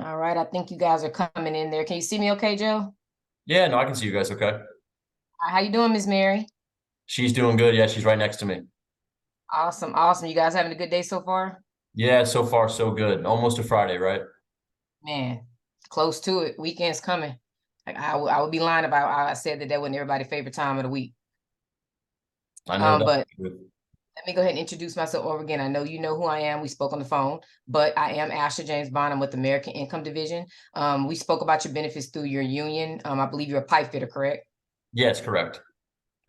All right, I think you guys are coming in there. Can you see me okay, Joe? Yeah, no, I can see you guys okay. How you doing, Miss Mary? She's doing good. Yeah, she's right next to me. Awesome, awesome. You guys having a good day so far? Yeah, so far so good. Almost a Friday, right? Man, close to it. Weekend's coming. Like I would be lying about how I said that wasn't everybody's favorite time of the week. I know that. But let me go ahead and introduce myself over again. I know you know who I am. We spoke on the phone, but I am Asah James-Bond. I'm with American Income Division. We spoke about your benefits through your union. I believe you're a pipe fitter, correct? Yes, correct.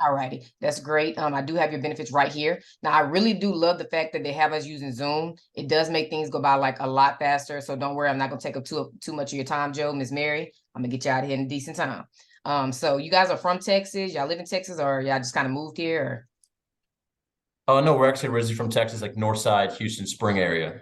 All righty, that's great. I do have your benefits right here. Now, I really do love the fact that they have us using Zoom. It does make things go by like a lot faster. So don't worry, I'm not gonna take up too much of your time, Joe, Miss Mary. I'm gonna get you out of here in a decent time. So you guys are from Texas? Y'all live in Texas, or y'all just kind of moved here? Or? Oh no, we're actually originally from Texas, like North Side, Houston Spring area.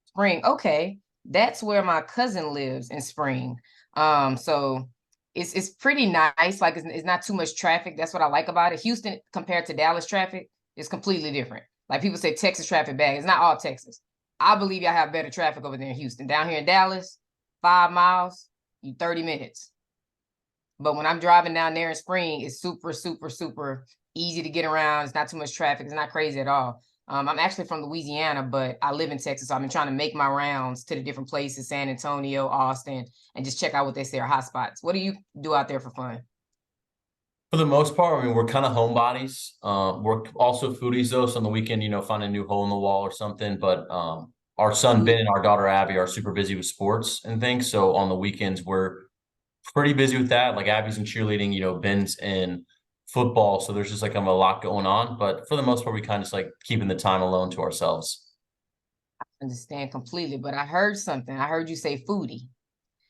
Spring, okay. That's where my cousin lives in Spring. So it's pretty nice. Like it's not too much traffic. That's what I like about it. Houston compared to Dallas traffic is completely different. Like people say Texas traffic bad. It's not all Texas. I believe y'all have better traffic over there in Houston. Down here in Dallas, 5 miles, you 30 minutes. But when I'm driving down there in Spring, it's super, super, super easy to get around. It's not too much traffic. It's not crazy at all. I'm actually from Louisiana, but I live in Texas. So I've been trying to make my rounds to the different places, San Antonio, Austin, and just check out what they say are hot spots. What do you do out there for fun? For the most part, I mean, we're kind of homebodies. We're also foodies though. So on the weekend, find a new hole in the wall or something. But our son Ben Ooh. and our daughter Abby are super busy with sports and things. So on the weekends, we're pretty busy with that. Like Abby's in cheerleading, Ben's in football. So there's just like a lot going on. But for the most part, we kind of just like keeping the time alone to ourselves. Understand completely, but I heard something. I heard you say foodie.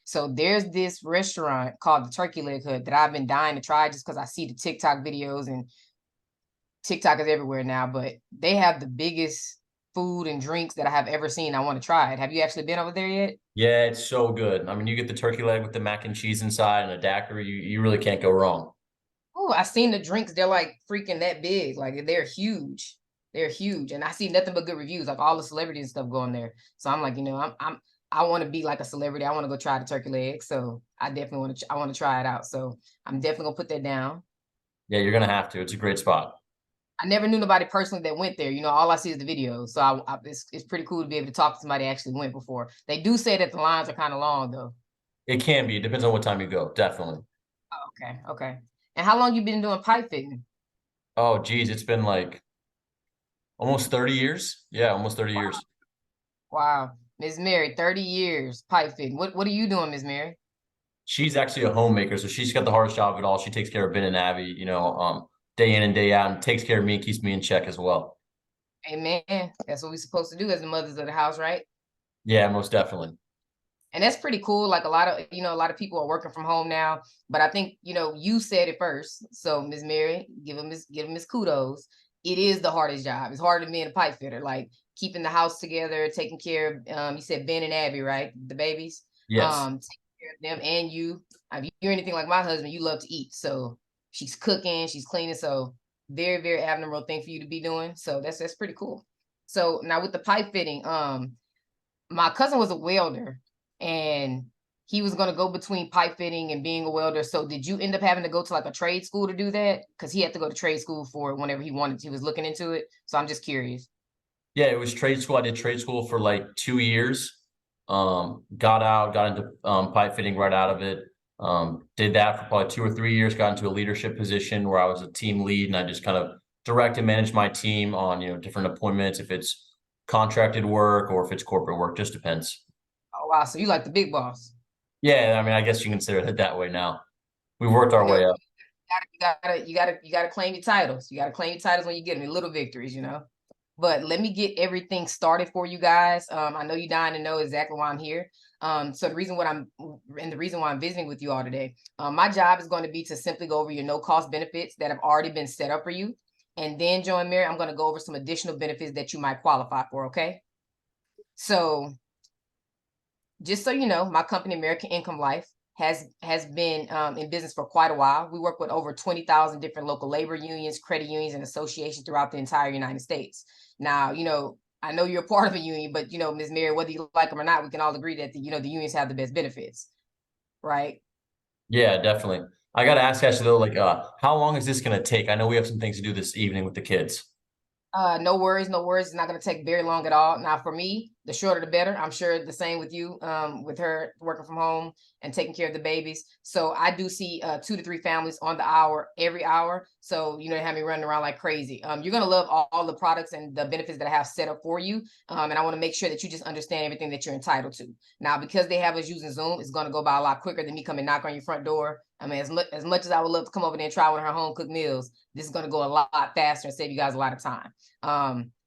So there's this restaurant called the Turkey Leg Hut that I've been dying to try just because I see the TikTok videos and TikTok is everywhere now, but they have the biggest food and drinks that I have ever seen. I want to try it. Have you actually been over there yet? Yeah, it's so good. I mean, you get the turkey leg with the mac and cheese inside and a daiquiri. You really can't go wrong. Oh, I seen the drinks. They're like freaking that big. Like they're huge. They're huge. And I see nothing but good reviews, like all the celebrities and stuff going there. So I'm like, I want to be like a celebrity. I want to go try the turkey leg. So I definitely I want to try it out. So I'm definitely gonna put that down. Yeah, you're gonna have to. It's a great spot. I never knew nobody personally that went there. All I see is the videos. So it's pretty cool to be able to talk to somebody that actually went before. They do say that the lines are kind of long though. It can be. It depends on what time you go. Definitely. Oh, okay, okay. And how long you been doing pipe fitting? Oh, geez, it's been like almost 30 years. Yeah, almost 30 years. Wow. Miss Mary, 30 years pipe fitting. What are you doing, Miss Mary? She's actually a homemaker, so she's got the hardest job of it all. She takes care of Ben and Abby, day in and day out, and takes care of me and keeps me in check as well. Amen. That's what we're supposed to do as the mothers of the house, right? Yeah, most definitely. And that's pretty cool. Like a lot of people are working from home now, but I think, you said it first. So Miss Mary, give him his kudos. It is the hardest job. It's harder than being a pipe fitter, like keeping the house together, taking care of, you said Ben and Abby, right? The babies. Yes. Taking care of them and you. If you're anything like my husband, you love to eat. So she's cooking, she's cleaning. So very, very admirable thing for you to be doing. So that's pretty cool. So now with the pipe fitting, my cousin was a welder and he was going to go between pipe fitting and being a welder. So did you end up having to go to like a trade school to do that? Because he had to go to trade school for it whenever he wanted to. He was looking into it. So I'm just curious. Yeah, it was trade school. I did trade school for like 2 years. Got into pipe fitting right out of it. Did that for probably 2 or 3 years, got into a leadership position where I was a team lead and I just kind of direct and manage my team on, different appointments, if it's contracted work or if it's corporate work, just depends. Oh wow. So you like the big boss. Yeah, I mean, I guess you can consider it that way now. We've worked our You know, way up. you gotta claim your titles. You gotta claim your titles when you get them, your little victories. But let me get everything started for you guys. I know you're dying to know exactly why I'm here. So the reason why I'm visiting with you all today, my job is going to be to simply go over your no cost benefits that have already been set up for you. And then, Joe and Mary, I'm going to go over some additional benefits that you might qualify for. Okay. So just so you know, my company, American Income Life, has been in business for quite a while. We work with over 20,000 different local labor unions, credit unions, and associations throughout the entire United States. Now, I know you're a part of a union, but Ms. Mary, whether you like them or not, we can all agree that the unions have the best benefits, right? Yeah, definitely. I got to ask Ashley though, like, how long is this going to take? I know we have some things to do this evening with the kids. No worries, no worries. It's not going to take very long at all. Now, for me, the shorter the better. I'm sure the same with you, with her working from home and taking care of the babies. So I do see 2 to 3 families on the hour every hour. So they have me running around like crazy. You're gonna love all the products and the benefits that I have set up for you. And I want to make sure that you just understand everything that you're entitled to. Now, because they have us using Zoom, it's going to go by a lot quicker than me coming knock on your front door. I mean, as much as I would love to come over there and try one of her home cooked meals, this is going to go a lot faster and save you guys a lot of time.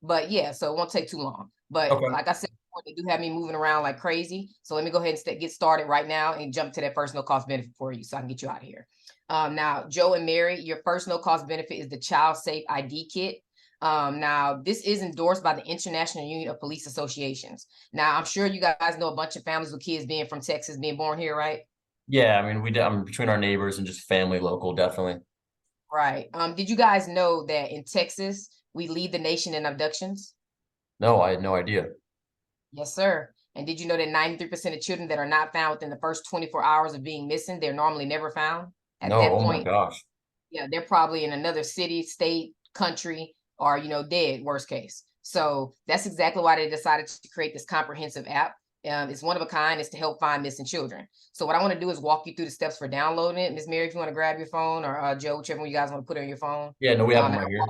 But yeah, so it won't take too long. But Okay. like I said, they do have me moving around like crazy. So let me go ahead and get started right now and jump to that first no cost benefit for you so I can get you out of here. Now, Joe and Mary, your first no cost benefit is the Child Safe ID kit. Now, this is endorsed by the International Union of Police Associations. Now, I'm sure you guys know a bunch of families with kids being from Texas, being born here, right? Yeah, I mean, I'm between our neighbors and just family local, definitely. Right. Did you guys know that in Texas, we lead the nation in abductions? No, I had no idea. Yes, sir. And did you know that 93% of children that are not found within the first 24 hours of being missing, they're normally never found? At No, that oh my point, gosh. yeah, they're probably in another city, state, country, or dead, worst case. So that's exactly why they decided to create this comprehensive app. It's one of a kind. It's to help find missing children. So what I want to do is walk you through the steps for downloading it. Miss Mary, if you want to grab your phone, or Joe, whichever one you guys want to put on your phone. Yeah, no, we have them And right here.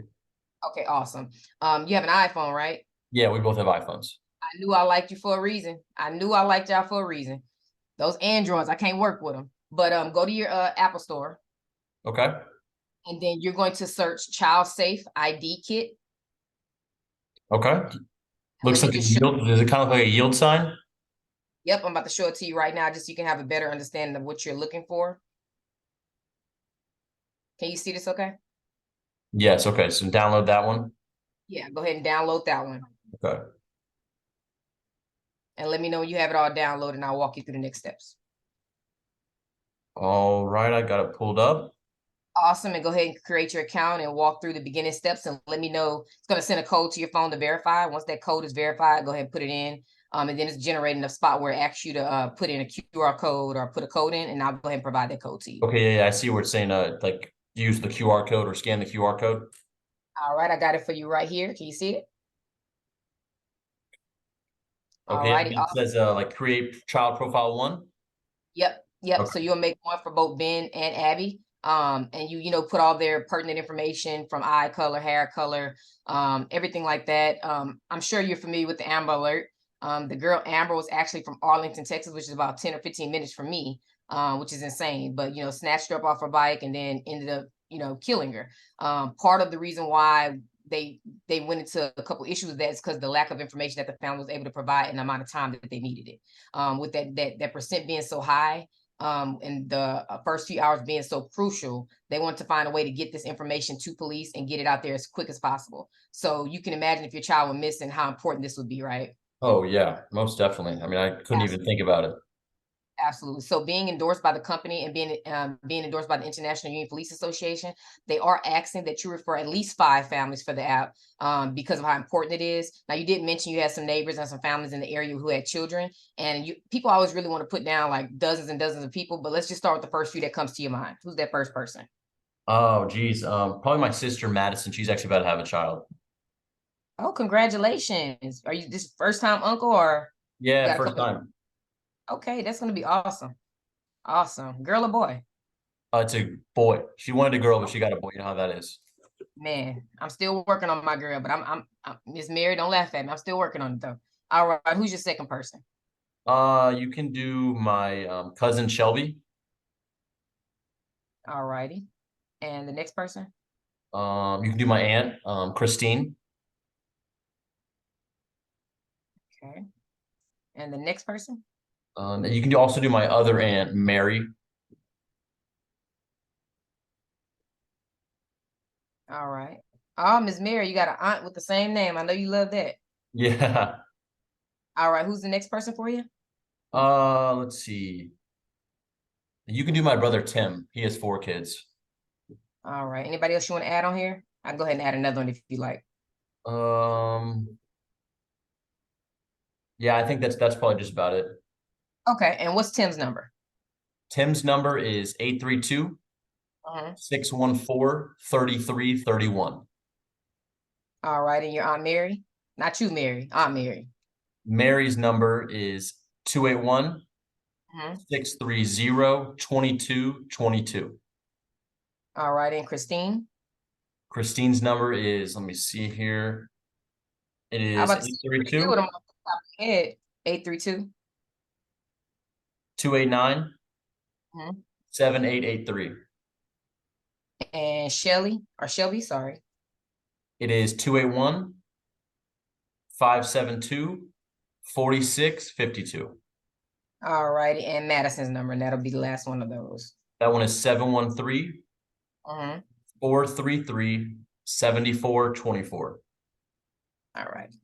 okay, awesome. You have an iPhone, right? Yeah, we both have iPhones. I knew I liked you for a reason. I knew I liked y'all for a reason. Those Androids, I can't work with them. But go to your Apple store, Okay. and then you're going to search Child Safe ID Kit. Okay. And let Looks me like a just show. yield. Does it kind of look like a yield sign? Yep, I'm about to show it to you right now, just so you can have a better understanding of what you're looking for. Can you see this? Okay. Yes. Okay. So download that one. Yeah, go ahead and download that one, Okay. and let me know when you have it all downloaded, and I'll walk you through the next steps. All right. I got it pulled up. Awesome. And go ahead and create your account and walk through the beginning steps and let me know. It's going to send a code to your phone to verify. Once that code is verified, go ahead and put it in. And then it's generating a spot where it asks you to put in a QR code or put a code in, and I'll go ahead and provide that code to you. Okay. Yeah, yeah. I see where it's saying like use the QR code or scan the QR code. All right, I got it for you right here. Can you see it? All Okay. Yeah, righty. it says like create child profile one. Yep, yep. So Okay. you'll make one for both Ben and Abby. And you put all their pertinent information from eye color, hair color, everything like that. I'm sure you're familiar with the Amber Alert. The girl Amber was actually from Arlington, Texas, which is about 10 or 15 minutes from me, which is insane. But snatched her up off her bike and then ended up, killing her. Part of the reason why they went into a couple issues with that is because the lack of information that the family was able to provide in the amount of time that they needed it. With that percent being so high, and the first few hours being so crucial, they wanted to find a way to get this information to police and get it out there as quick as possible. So you can imagine if your child were missing, how important this would be, right? Oh yeah, most definitely. I mean, I couldn't even think about it. Absolutely. So being endorsed by the company and being endorsed by the International Union Police Association, they are asking that you refer at least 5 families for the app, because of how important it is. Now, you did mention you had some neighbors and some families in the area who had children, and people always really want to put down like dozens and dozens of people, but let's just start with the first few that comes to your mind. Who's that first person? Oh geez. Probably my sister Madison. She's actually about to have a child. Oh, congratulations. Are you this first time uncle, or you Yeah, got a first couple? time. Okay, that's gonna be awesome. Awesome. Girl or boy? It's a boy. She wanted a girl, but she got a boy. You know how that is. Man, I'm still working on my girl, but I'm Miss Mary. Don't laugh at me. I'm still working on it though. All right, who's your second person? You can do my cousin Shelby. All righty, and the next person. You can do my aunt, Christine. Okay, and the next person. You can also do my other aunt, Mary. All right. Oh, Miss Mary, you got an aunt with the same name. I know you love that. Yeah. All right, who's the next person for you? Let's see. You can do my brother Tim. He has 4 kids. All right. Anybody else you want to add on here? I can go ahead and add another one if you like. Um, Yeah, I think that's probably just about it. Okay, and what's Tim's number? Tim's number is 832 Mhm. 614 3331. All right, and your Aunt Mary? Not you, Mary. Aunt Mary. Mary's number is 281 Mhm. 630 2222. All right, and Christine? Christine's number is, let me see here. It How is about to forget what 832 I'm off the top of my head? 832. 289 Mhm. 7883. And Shelly or Shelby, sorry. It is 281 572 4652. All righty, and Madison's number, and that'll be the last one of those. That one is 713 Mhm. 433 7424. All right.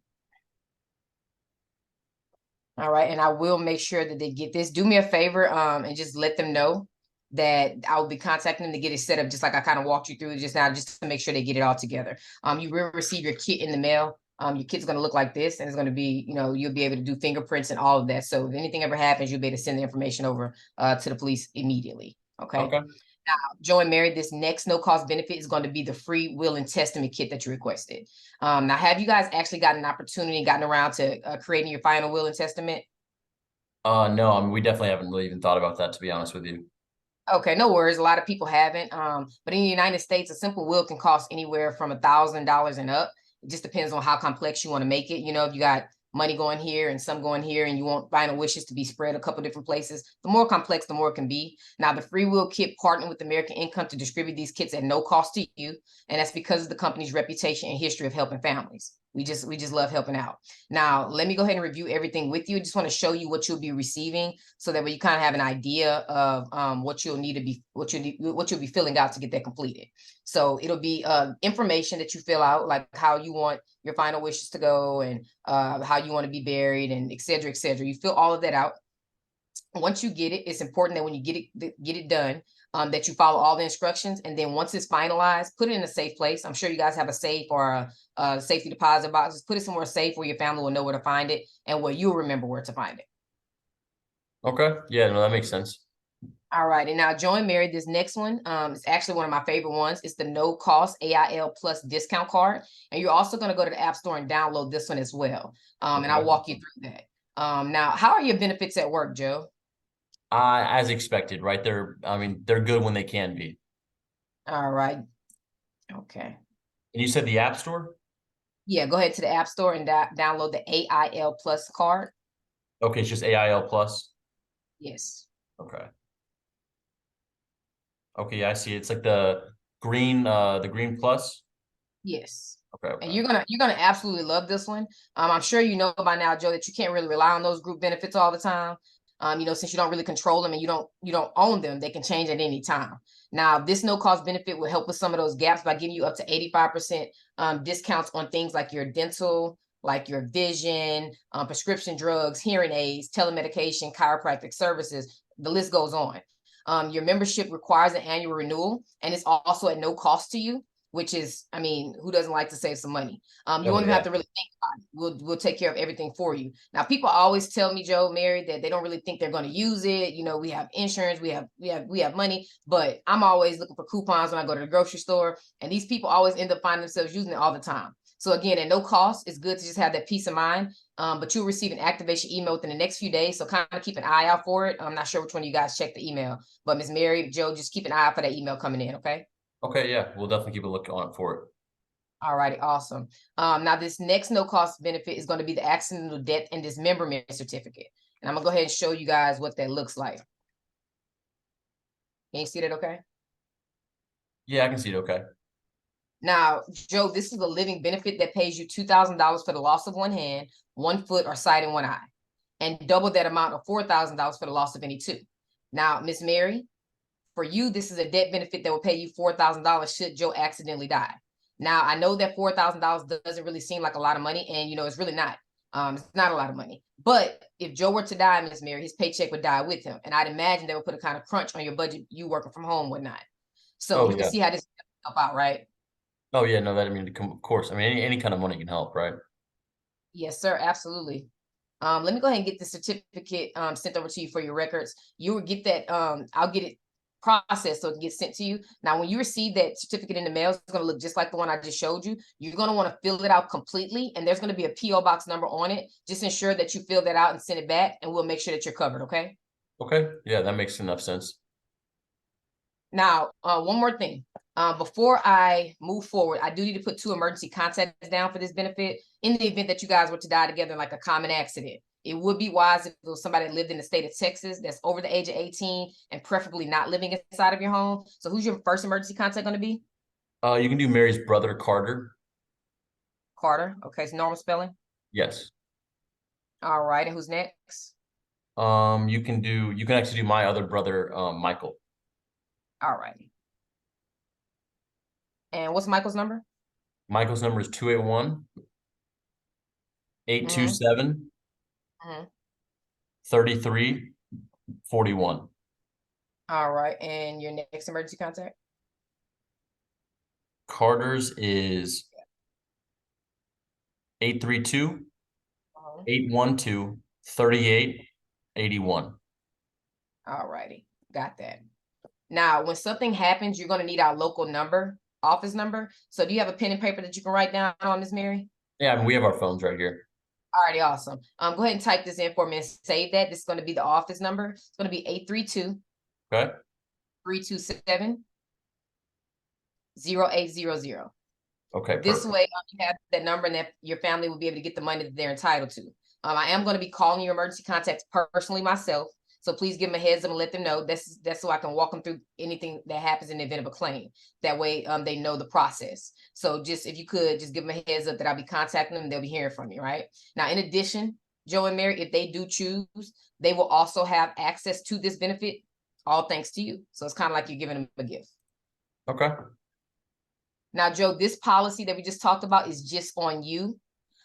All right, and I will make sure that they get this. Do me a favor, and just let them know that I will be contacting them to get it set up, just like I kind of walked you through just now, just to make sure they get it all together. You will receive your kit in the mail. Your kit's going to look like this, and it's going to be, you'll be able to do fingerprints and all of that. So if anything ever happens, you'll be able to send the information over to the police immediately. Okay. Okay. Joe and Mary, this next no-cost benefit is going to be the free will and testament kit that you requested. Now, have you guys actually gotten an opportunity, gotten around to creating your final will and testament? No, I mean, we definitely haven't really even thought about that, to be honest with you. Okay, no worries. A lot of people haven't. But in the United States, a simple will can cost anywhere from $1,000 and up. It just depends on how complex you want to make it. If you got money going here and some going here, and you want final wishes to be spread a couple different places, the more complex, the more it can be. Now, the Free Will Kit partnered with American Income to distribute these kits at no cost to you, and that's because of the company's reputation and history of helping families. We just love helping out. Now, let me go ahead and review everything with you. I just want to show you what you'll be receiving, so that way you kind of have an idea of what you'll need to be, what you'll be filling out to get that completed. So it'll be information that you fill out, like how you want your final wishes to go, and how you want to be buried, and et cetera, et cetera. You fill all of that out. Once you get it, it's important that when you get it done, that you follow all the instructions. And then once it's finalized, put it in a safe place. I'm sure you guys have a safe or a safety deposit box. Just put it somewhere safe where your family will know where to find it, and where you'll remember where to find it. Okay. Yeah, no, that makes sense. All right, and now join Mary. This next one is actually one of my favorite ones. It's the no cost AIL Plus discount card, and you're also going to go to the App Store and download this one as well. And I'll Okay. walk you through that. Now, how are your benefits at work, Joe? As expected, right? I mean, they're good when they can be. All right, okay, And you said the App Store? yeah. Go ahead to the App Store and download the AIL Plus card. Okay, it's just AIL Plus. Yes. Okay. Okay, yeah, I see. It's like the green plus. Yes. Okay, And okay. you're gonna absolutely love this one. I'm sure you know by now, Joe, that you can't really rely on those group benefits all the time. Since you don't really control them and you don't own them, they can change at any time. Now, this no cost benefit will help with some of those gaps by giving you up to 85% discounts on things like your dental, like your vision, prescription drugs, hearing aids, telemedication, chiropractic services. The list goes on. Your membership requires an annual renewal, and it's also at no cost to you, which is, I mean, who doesn't like to save some money? You Oh won't even yeah. have to really think about it. We'll take care of everything for you. Now, people always tell me, Joe, Mary, that they don't really think they're going to use it. We have insurance, we have money, but I'm always looking for coupons when I go to the grocery store, and these people always end up finding themselves using it all the time. So again, at no cost, it's good to just have that peace of mind. But you'll receive an activation email within the next few days. So kind of keep an eye out for it. I'm not sure which one of you guys checked the email, but Miss Mary, Joe, just keep an eye out for that email coming in. Okay. Okay, yeah. We'll definitely keep a look on it for it. All righty, awesome. Now this next no cost benefit is going to be the accidental death and dismemberment certificate. And I'm gonna go ahead and show you guys what that looks like. Can you see that okay? Yeah, I can see it. Okay. Now, Joe, this is a living benefit that pays you $2,000 for the loss of one hand, one foot, or sight in one eye, and double that amount of $4,000 for the loss of any two. Now, Miss Mary, for you, this is a death benefit that will pay you $4,000 should Joe accidentally die. Now, I know that $4,000 doesn't really seem like a lot of money, and it's really not. It's not a lot of money. But if Joe were to die, Miss Mary, his paycheck would die with him, and I'd imagine they would put a kind of crunch on your budget, you working from home, whatnot. So Oh you can yeah. see how this help out, right? Oh yeah. No, that I mean, of course. I mean, any kind of money can help, right? Yes, sir, absolutely. Let me go ahead and get the certificate sent over to you for your records. You will get that. I'll get it processed so it can get sent to you. Now, when you receive that certificate in the mail, it's going to look just like the one I just showed you. You're going to want to fill it out completely, and there's going to be a PO box number on it. Just ensure that you fill that out and send it back, and we'll make sure that you're covered. Okay. Okay. Yeah, that makes enough sense. Now, one more thing. Before I move forward, I do need to put 2 emergency contacts down for this benefit in the event that you guys were to die together in like a common accident. It would be wise if it was somebody that lived in the state of Texas that's over the age of 18 and preferably not living inside of your home. So who's your first emergency contact going to be? You can do Mary's brother, Carter. Carter. Okay, it's normal spelling. Yes. All right, and who's next? You can actually do my other brother, Michael. All righty. And what's Michael's number? Michael's number is 281-827 Mm-hmm. 3341. All right, and your next emergency contact? Carter's is 832 812 3881. All righty, got that. Now, when something happens, you're going to need our local number, office number. So do you have a pen and paper that you can write down on, Miss Mary? Yeah, I mean, we have our phones right here. All righty, awesome. Go ahead and type this in for me and save that. This is going to be the office number. It's going to be 832 Okay. 327 0800. Okay. This Perfect. way, you have that number, and that your family will be able to get the money that they're entitled to. I am going to be calling your emergency contacts personally myself. So please give them a heads up and let them know. That's so I can walk them through anything that happens in the event of a claim. That way, they know the process. So just if you could just give them a heads up that I'll be contacting them, they'll be hearing from you, right? Now, in addition, Joe and Mary, if they do choose, they will also have access to this benefit, all thanks to you. So it's kind of like you're giving them a gift. Okay. Now, Joe, this policy that we just talked about is just on you.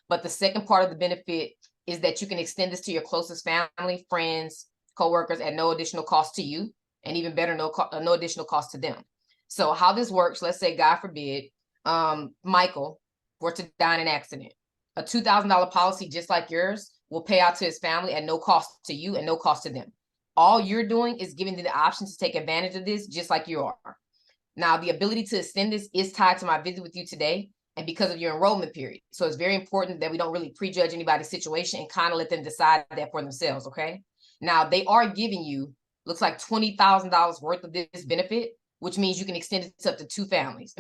But the second part of the benefit is that you can extend this to your closest family, friends, coworkers at no additional cost to you, and even better, no additional cost to them. So how this works, let's say, God forbid, Michael were to die in an accident. A $2,000 policy just like yours will pay out to his family at no cost to you and no cost to them. All you're doing is giving them the option to take advantage of this just like you are. Now, the ability to extend this is tied to my visit with you today and because of your enrollment period. So it's very important that we don't really prejudge anybody's situation and kind of let them decide that for themselves, okay? Now, they are giving you, looks like $20,000 worth of this benefit, which means you can extend it to up to 10 families.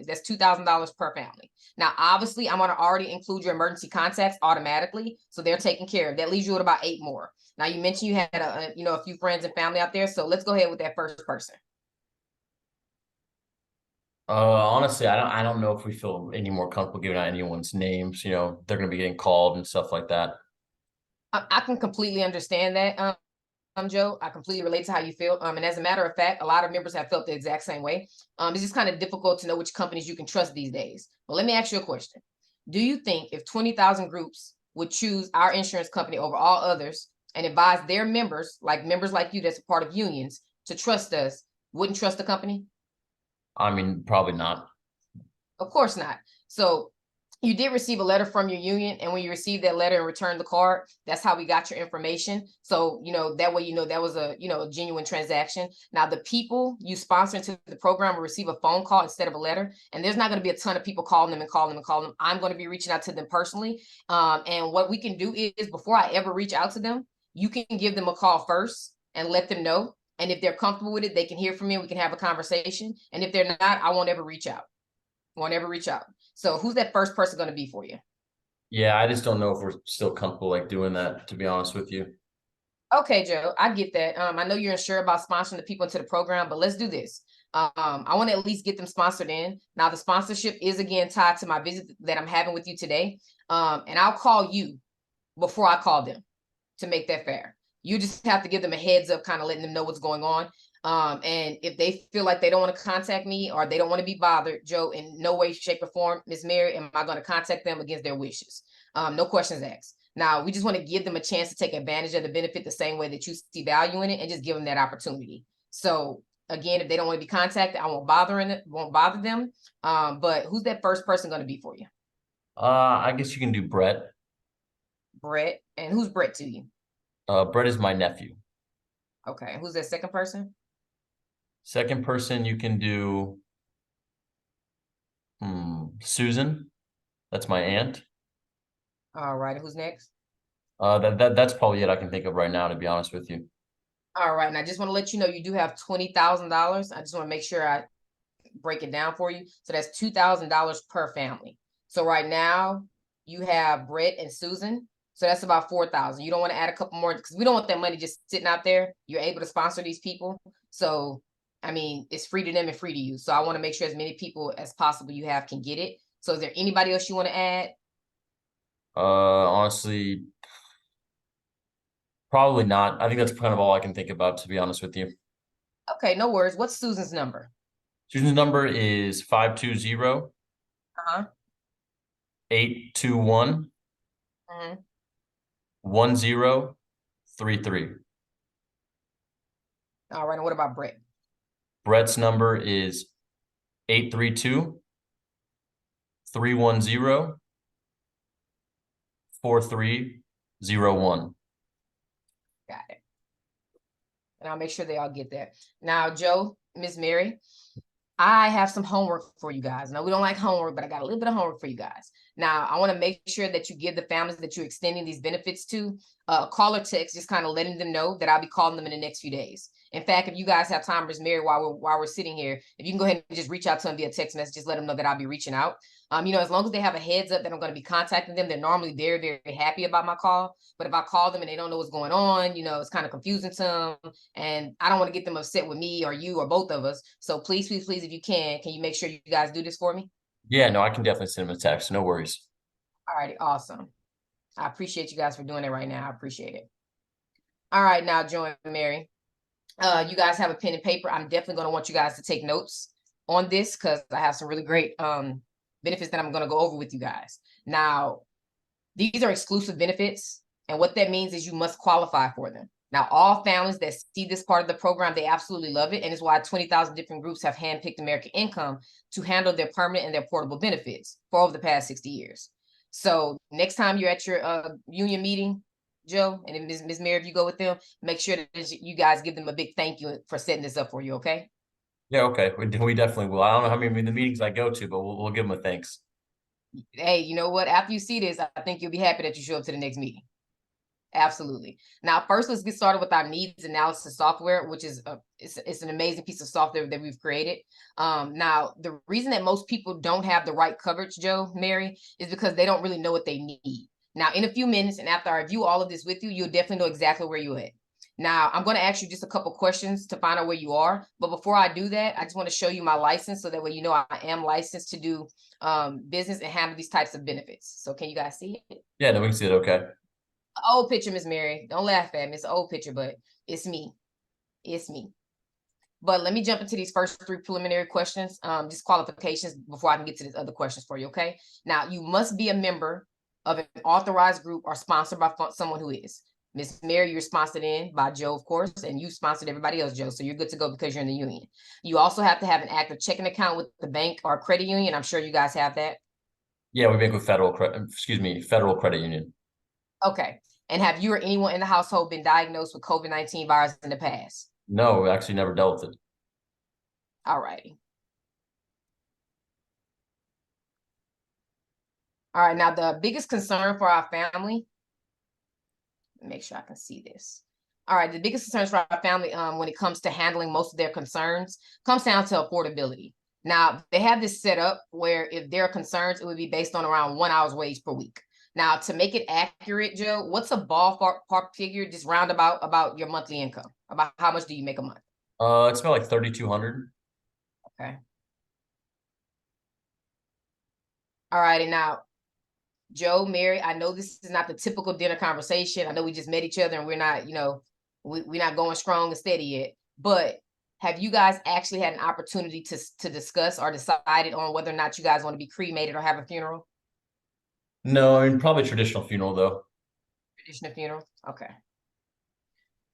That's $2,000 per family. Now, obviously, I'm going to already include your emergency contacts automatically, so they're taken care of. That leaves you with about 8 more. Now, you mentioned you had a few friends and family out there, so let's go ahead with that first person. Honestly, I don't know if we feel any more comfortable giving out anyone's names. You know, they're going to be getting called and stuff like that. I can completely understand that, Joe. I completely relate to how you feel. And as a matter of fact, a lot of members have felt the exact same way. It's just kind of difficult to know which companies you can trust these days. But let me ask you a question. Do you think if 20,000 groups would choose our insurance company over all others and advise their members like you that's a part of unions to trust us, wouldn't trust the company? I mean, probably not. Of course not. So you did receive a letter from your union, and when you received that letter and returned the card, that's how we got your information. So, that way, that was a genuine transaction. Now, the people you sponsor into the program will receive a phone call instead of a letter, and there's not going to be a ton of people calling them and calling them and calling them. I'm going to be reaching out to them personally. And what we can do is before I ever reach out to them, you can give them a call first and let them know. And if they're comfortable with it, they can hear from me. We can have a conversation. And if they're not, I won't ever reach out. So who's that first person going to be for you? Yeah, I just don't know if we're still comfortable like doing that, to be honest with you. Okay, Joe, I get that. I know you're unsure about sponsoring the people into the program, but let's do this. I want to at least get them sponsored in. Now, the sponsorship is again tied to my visit that I'm having with you today. And I'll call you before I call them to make that fair. You just have to give them a heads up, kind of letting them know what's going on. And if they feel like they don't want to contact me or they don't want to be bothered, Joe, in no way, shape, or form, Miss Mary, am I going to contact them against their wishes? No questions asked. Now, we just want to give them a chance to take advantage of the benefit the same way that you see value in it and just give them that opportunity. So again, if they don't want to be contacted, I won't bother them. But who's that first person going to be for you? I guess you can do Brett. Brett. And who's Brett to you? Brett is my nephew. Okay. Who's that second person? Second person you can do Susan. That's my aunt. All right. Who's next? That's probably it I can think of right now, to be honest with you. All right. And I just want to let you know you do have $20,000. I just want to make sure I break it down for you. So that's $2,000 per family. So right now you have Brett and Susan. So that's about 4,000. You don't want to add a couple more because we don't want that money just sitting out there. You're able to sponsor these people. So, I mean, it's free to them and free to you. So I want to make sure as many people as possible you have can get it. So is there anybody else you want to add? Honestly, probably not. I think that's kind of all I can think about, to be honest with you. Okay, no worries. What's Susan's number? Susan's number is 520 Uh-huh. 821 Mhm. 1033. All right. And what about Brett? Brett's number is 832 310 4301. Got it. And I'll make sure they all get that. Now, Joe, Miss Mary, I have some homework for you guys. Now, we don't like homework, but I got a little bit of homework for you guys. Now, I want to make sure that you give the families that you're extending these benefits to call or text, just kind of letting them know that I'll be calling them in the next few days. In fact, if you guys have time, Miss Mary, while we're sitting here, if you can go ahead and just reach out to them via text message, just let them know that I'll be reaching out. As long as they have a heads up that I'm going to be contacting them, they're normally very, very happy about my call. But if I call them and they don't know what's going on, it's kind of confusing to them. And I don't want to get them upset with me or you or both of us. So please, please, please, if you can you make sure you guys do this for me? Yeah, no, I can definitely send him a text. No worries. All righty, awesome. I appreciate you guys for doing it right now. I appreciate it. All right, now, Joy and Mary, you guys have a pen and paper. I'm definitely going to want you guys to take notes on this because I have some really great benefits that I'm going to go over with you guys. Now, these are exclusive benefits, and what that means is you must qualify for them. Now, all families that see this part of the program, they absolutely love it, and it's why 20,000 different groups have handpicked American Income to handle their permanent and their portable benefits for over the past 60 years. So next time you're at your union meeting, Joe, and Ms. Mary, if you go with them, make sure that you guys give them a big thank you for setting this up for you, okay? Yeah, okay. We definitely will. I don't know how many of the meetings I go to, but we'll give them a thanks. Hey, you know what? After you see this, I think you'll be happy that you show up to the next meeting. Absolutely. Now, first, let's get started with our needs analysis software, which is it's an amazing piece of software that we've created. Now, the reason that most people don't have the right coverage, Joe, Mary, is because they don't really know what they need. Now, in a few minutes, and after I review all of this with you, you'll definitely know exactly where you're at. Now, I'm going to ask you just a couple questions to find out where you are. But before I do that, I just want to show you my license so that way you know I am licensed to do business and handle these types of benefits. So can you guys see it? Yeah, no, we can see it. Okay. Old picture, Miss Mary. Don't laugh at me. It's an old picture, but it's me. It's me. But let me jump into these first three preliminary questions, just qualifications before I can get to these other questions for you, okay? Now, you must be a member of an authorized group or sponsored by someone who is. Miss Mary, you're sponsored in by Joe, of course, and you sponsored everybody else, Joe, so you're good to go because you're in the union. You also have to have an active checking account with the bank or credit union. I'm sure you guys have that. Yeah, we bank with Federal Credit Union. Okay. And have you or anyone in the household been diagnosed with COVID-19 virus in the past? No, we actually never dealt with it. All righty. All right. Now, the biggest concern for our family, make sure I can see this. All right. The biggest concerns for our family when it comes to handling most of their concerns comes down to affordability. Now, they have this set up where if there are concerns, it would be based on around 1 hour's wage per week. Now, to make it accurate, Joe, what's a ballpark figure, just roundabout about your monthly income? About how much do you make a month? It's about like 3,200. Okay. All right. And now, Joe, Mary, I know this is not the typical dinner conversation. I know we just met each other and we're not, we're not going strong and steady yet. But have you guys actually had an opportunity to discuss or decided on whether or not you guys want to be cremated or have a funeral? No, I mean probably traditional funeral though. Traditional funeral? Okay.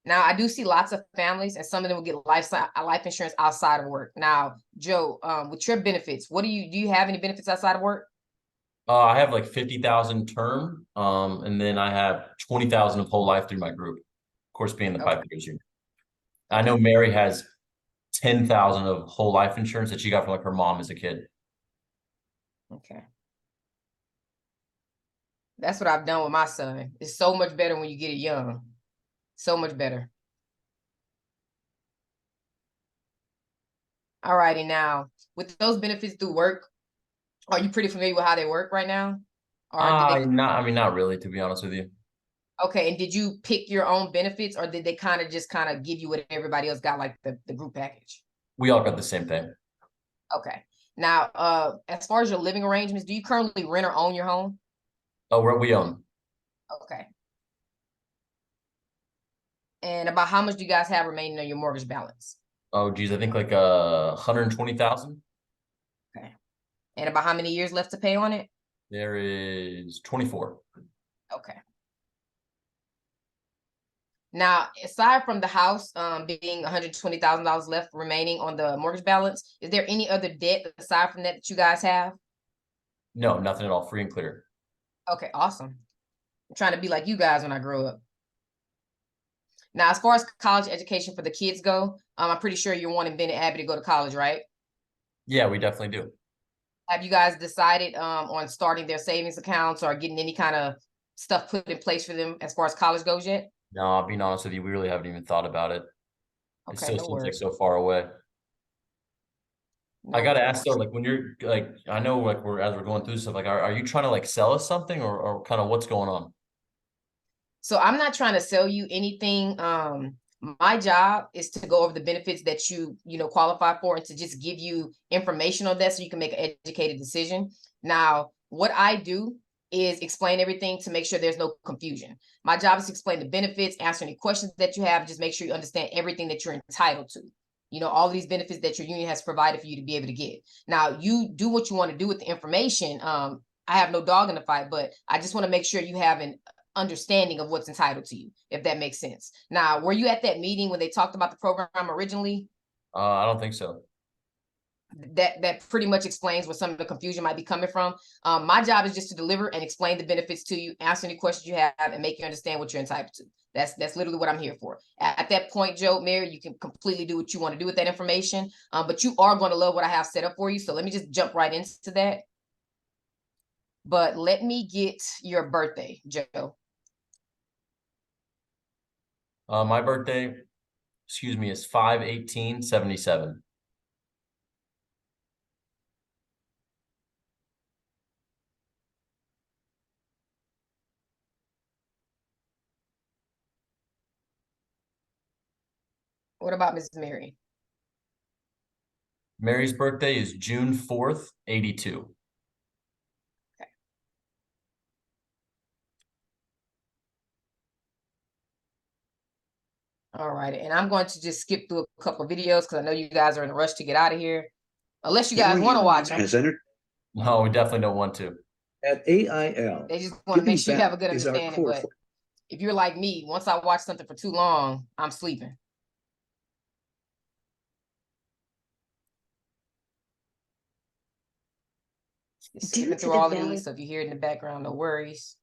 Now, I do see lots of families, and some of them will get life insurance outside of work. Now, Joe, with your benefits, do you have any benefits outside of work? I have like 50,000 term, and then I have 20,000 of whole life through my group. Of course, being the Okay. pipe fitters union. I know Okay. Mary has 10,000 of whole life insurance that she got from like her mom as a kid. Okay. That's what I've done with my son. It's so much better when you get it young. So much better. All righty. Now, with those benefits through work, are you pretty familiar with how they work right now? Or did they I mean, not really, to be honest with you. okay, and did you pick your own benefits or did they kind of give you what everybody else got, like the group package? We all got the same thing. Okay. Now, as far as your living arrangements, do you currently rent or own your home? Oh, we own. Okay. And about how much do you guys have remaining on your mortgage balance? Oh, geez, I think like 120,000. Okay. And about how many years left to pay on it? There is 24. Okay. Now, aside from the house being $120,000 left remaining on the mortgage balance, is there any other debt aside from that that you guys have? No, nothing at all. Free and clear. Okay, awesome. I'm trying to be like you guys when I grow up. Now, as far as college education for the kids go, I'm pretty sure you're wanting Ben and Abby to go to college, right? Yeah, we definitely do. Have you guys decided on starting their savings accounts or getting any kind of stuff put in place for them as far as college goes yet? No, being honest with you, we really haven't even thought about it. It Okay, still no seems like worries. so far away. I No gotta ask though, worries. like when you're like, I know like we're going through stuff, like are you trying to like sell us something or kind of what's going on? So I'm not trying to sell you anything. My job is to go over the benefits that you qualify for and to just give you information on that so you can make an educated decision. Now, what I do is explain everything to make sure there's no confusion. My job is to explain the benefits, answer any questions that you have, just make sure you understand everything that you're entitled to. All of these benefits that your union has provided for you to be able to get. Now, you do what you want to do with the information. I have no dog in the fight, but I just want to make sure you have an understanding of what's entitled to you, if that makes sense. Now, were you at that meeting when they talked about the program originally? I don't think so. That pretty much explains where some of the confusion might be coming from. My job is just to deliver and explain the benefits to you, answer any questions you have, and make you understand what you're entitled to. That's literally what I'm here for. At that point, Joe, Mary, you can completely do what you want to do with that information, but you are going to love what I have set up for you. So let me just jump right into that. But let me get your birthday, Joe. My birthday, excuse me, is 5/18/77. What about Mrs. Mary? Mary's birthday is June 4th, 82. Okay. All right, and I'm going to just skip through a couple of videos because I know you guys are in a rush to get out of here. Unless you guys Your want to watch union them, has entered No, we definitely don't want to. at AIL. they just want to make Giving sure you have back a good is our understanding. core. But if you're like me, once I watch something for too long, I'm sleeping. Just Due skipping to through the all of valid these, so if you hear it in the background, no worries.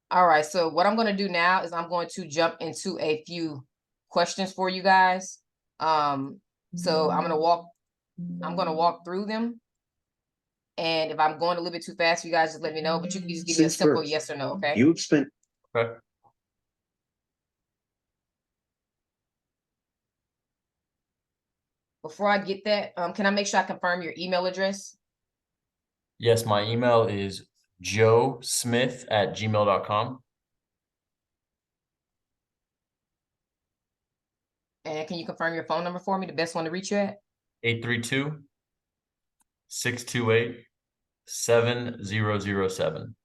All right, so what I'm going to do now is I'm going to jump into a few questions for you guys. So I'm going to walk through them. And if I'm going a little bit too fast, you guys just let me know. But you can just give me a Since simple birth, yes or no, okay? you have spent Okay. Before I get that, can I make sure I confirm your email address? Yes, my email is joesmith@gmail.com. And can you confirm your phone number for me, the best one to reach you at? 832-628-7007.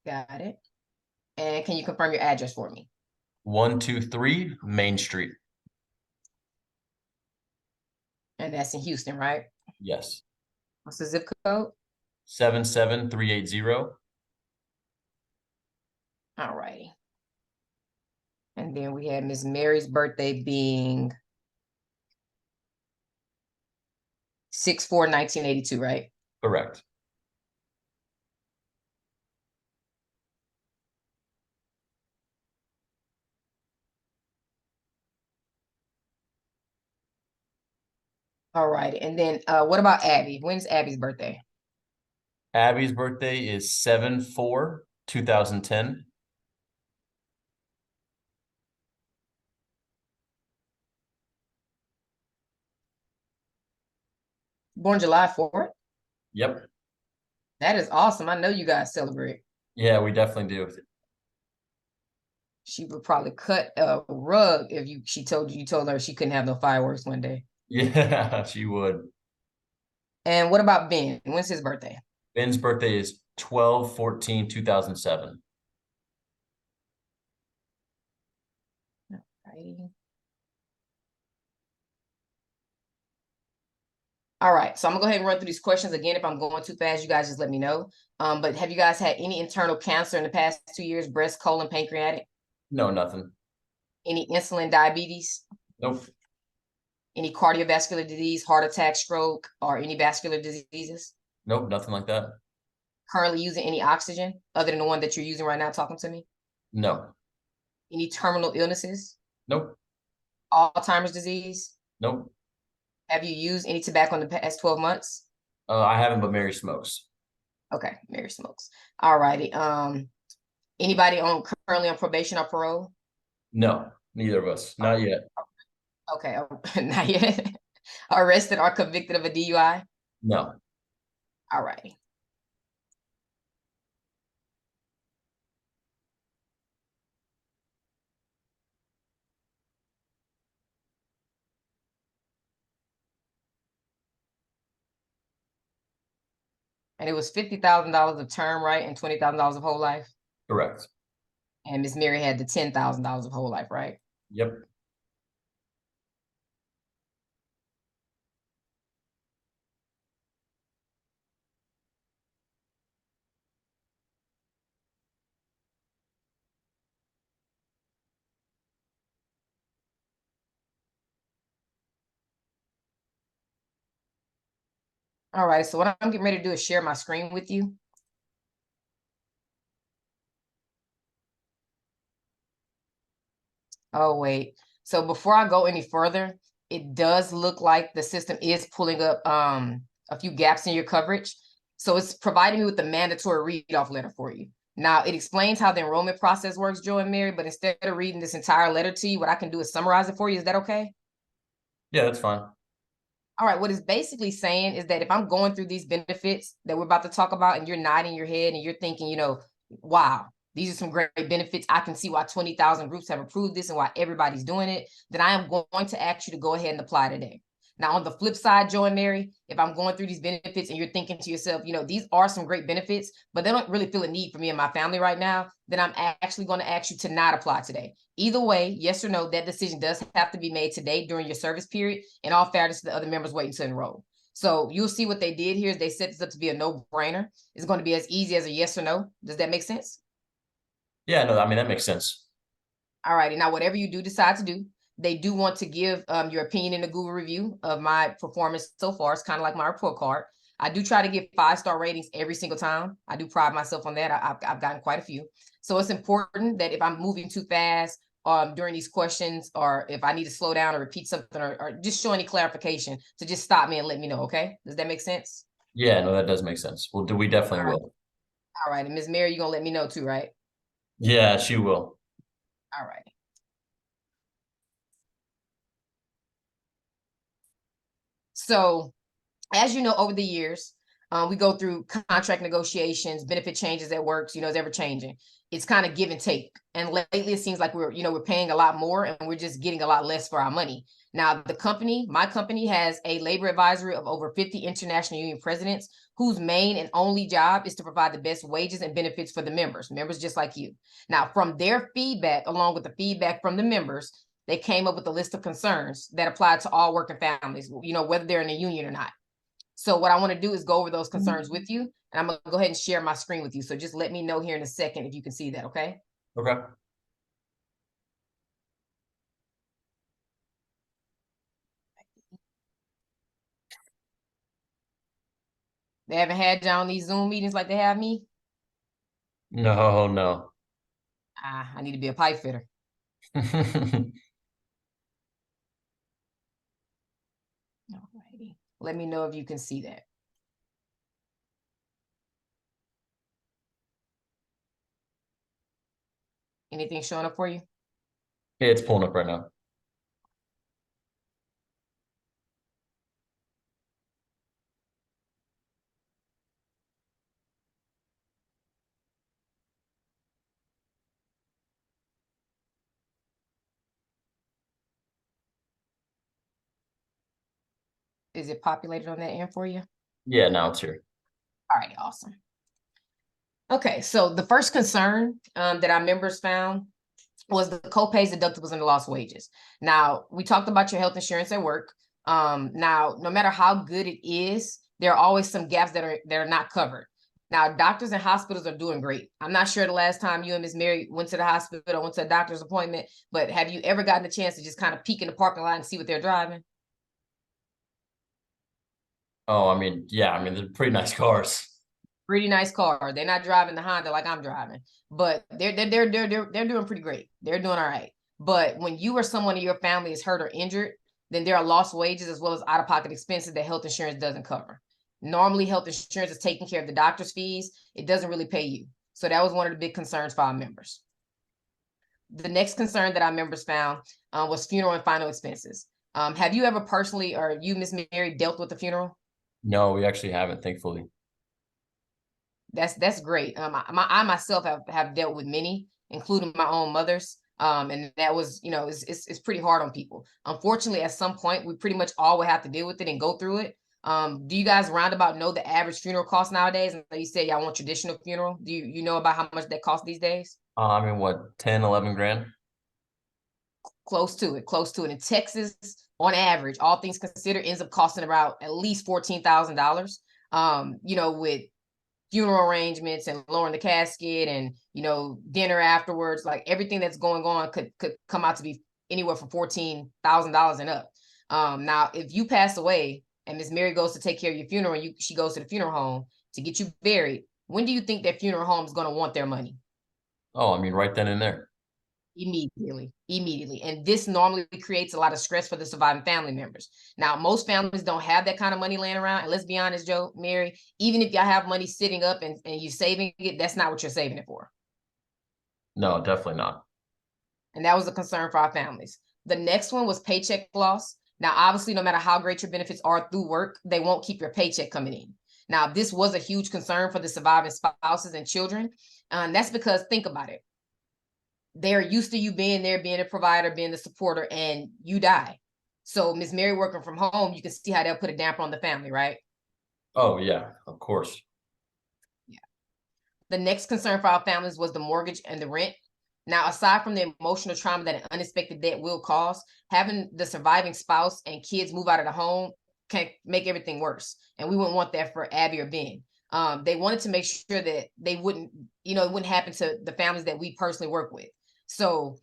Got it. And can you confirm your address for me? 123 Main Street. And that's in Houston, right? Yes. What's the zip code? 77380. All righty. And then we had Miss Mary's birthday being 6/4/1982, right? Correct. All right. And then what about Abby? When's Abby's birthday? Abby's birthday is 7/4/2010. Born July 4th? Yep. That is awesome. I know you guys celebrate. Yeah, we definitely do. She would probably cut a rug if she told her she couldn't have no fireworks one day. Yeah, she would. And what about Ben? When's his birthday? Ben's birthday is 12/14/2007. Righty. All right, so I'm gonna go ahead and run through these questions again. If I'm going too fast, you guys just let me know. But have you guys had any internal cancer in the past 2 years? Breast, colon, pancreatic? No, nothing. Any insulin, diabetes? Nope. Any cardiovascular disease, heart attack, stroke, or any vascular diseases? Nope, nothing like that. Currently using any oxygen other than the one that you're using right now talking to me? No. Any terminal illnesses? Nope. Alzheimer's disease? Nope. Have you used any tobacco in the past 12 months? I haven't, but Mary smokes. Okay, Mary smokes. All righty. Anybody currently on probation or parole? No, neither of us. Not yet. Okay, not yet. Arrested or convicted of a DUI? No. All righty. And it was $50,000 of term, right? And $20,000 of whole life. Correct. And Miss Mary had the $10,000 of whole life, right? Yep. All right, so what I'm getting ready to do is share my screen with you. Oh, wait. So before I go any further, it does look like the system is pulling up a few gaps in your coverage. So it's providing me with the mandatory read-off letter for you. Now, it explains how the enrollment process works, Joe and Mary, but instead of reading this entire letter to you, what I can do is summarize it for you. Is that okay? Yeah, that's fine. All right, what it's basically saying is that if I'm going through these benefits that we're about to talk about and you're nodding your head and you're thinking, wow, these are some great benefits. I can see why 20,000 groups have approved this and why everybody's doing it. Then I am going to ask you to go ahead and apply today. Now, on the flip side, Joe and Mary, if I'm going through these benefits and you're thinking to yourself, these are some great benefits, but they don't really feel a need for me and my family right now, then I'm actually going to ask you to not apply today. Either way, yes or no, that decision does have to be made today during your service period. In all fairness to the other members waiting to enroll. So you'll see what they did here is they set this up to be a no-brainer. It's going to be as easy as a yes or no. Does that make sense? Yeah, no, I mean, that makes sense. All righty. Now, whatever you do decide to do, they do want to give your opinion in the Google review of my performance so far. It's kind of like my report card. I do try to give 5-star ratings every single time. I do pride myself on that. I've gotten quite a few. So it's important that if I'm moving too fast during these questions, or if I need to slow down or repeat something or just show any clarification, to just stop me and let me know, okay? Does that make sense? Yeah, no, that does make sense. Well, we definitely will. All right. And Ms. Mary, you're going to let me know too, right? Yeah, she will. All right. So as you know, over the years, we go through contract negotiations, benefit changes at work, it's ever changing. It's kind of give and take. And lately it seems like we're paying a lot more and we're just getting a lot less for our money. Now, my company has a labor advisory of over 50 international union presidents whose main and only job is to provide the best wages and benefits for the members just like you. Now, from their feedback, along with the feedback from the members, they came up with a list of concerns that apply to all working families, whether they're in a union or not. So what I want to do is go over those concerns with you, and I'm going to go ahead and share my screen with you. So just let me know here in a second if you can see that, okay? Okay. They haven't had you on these Zoom meetings like they have me? No, no. I need to be a pipe fitter. Alrighty. Let me know if you can see that. Anything showing up for you? Yeah, it's pulling up right now. Is it populated on that end for you? Yeah, now it's here. All right, awesome. Okay, so the first concern that our members found was the co-pays, deductibles, and the lost wages. Now, we talked about your health insurance at work. Now, no matter how good it is, there are always some gaps that are not covered. Now, doctors and hospitals are doing great. I'm not sure the last time you and Ms. Mary went to the hospital or went to a doctor's appointment, but have you ever gotten a chance to just kind of peek in the parking lot and see what they're driving? Oh, I mean, yeah, I mean, they're pretty nice cars. Pretty nice car. They're not driving the Honda like I'm driving, but they're doing pretty great. They're doing all right. But when you or someone in your family is hurt or injured, then there are lost wages as well as out-of-pocket expenses that health insurance doesn't cover. Normally, health insurance is taking care of the doctor's fees. It doesn't really pay you. So that was one of the big concerns for our members. The next concern that our members found was funeral and final expenses. Have you ever personally, or you, Miss Mary, dealt with a funeral? No, we actually haven't, thankfully. That's great. I myself have dealt with many, including my own mother's. And that was, it's pretty hard on people. Unfortunately, at some point, we pretty much all would have to deal with it and go through it. Do you guys roundabout know the average funeral cost nowadays? And you said y'all want traditional funeral. Do you know about how much that costs these days? I mean, what, 10, 11 grand? Close to it, close to it. In Texas, on average, all things considered, ends up costing about at least $14,000. With funeral arrangements and lowering the casket and dinner afterwards, like everything that's going on could come out to be anywhere from $14,000 and up. Now if you pass away and Miss Mary goes to take care of your funeral and she goes to the funeral home to get you buried, when do you think that funeral home is going to want their money? Oh, I mean, right then and there. Immediately. And this normally creates a lot of stress for the surviving family members. Now, most families don't have that kind of money laying around. And let's be honest, Joe, Mary, even if y'all have money sitting up and you're saving it, that's not what you're saving it for. No, definitely not. And that was a concern for our families. The next one was paycheck loss. Now, obviously, no matter how great your benefits are through work, they won't keep your paycheck coming in. Now, this was a huge concern for the surviving spouses and children. And that's because, think about it, they're used to you being there, being a provider, being the supporter, and you die. So Miss Mary working from home, you can see how they'll put a damper on the family, right? Oh, yeah, of course. Yeah. The next concern for our families was the mortgage and the rent. Now, aside from the emotional trauma that an unexpected debt will cause, having the surviving spouse and kids move out of the home can make everything worse. And we wouldn't want that for Abby or Ben. They wanted to make sure that they wouldn't, it wouldn't happen to the families that we personally work with. So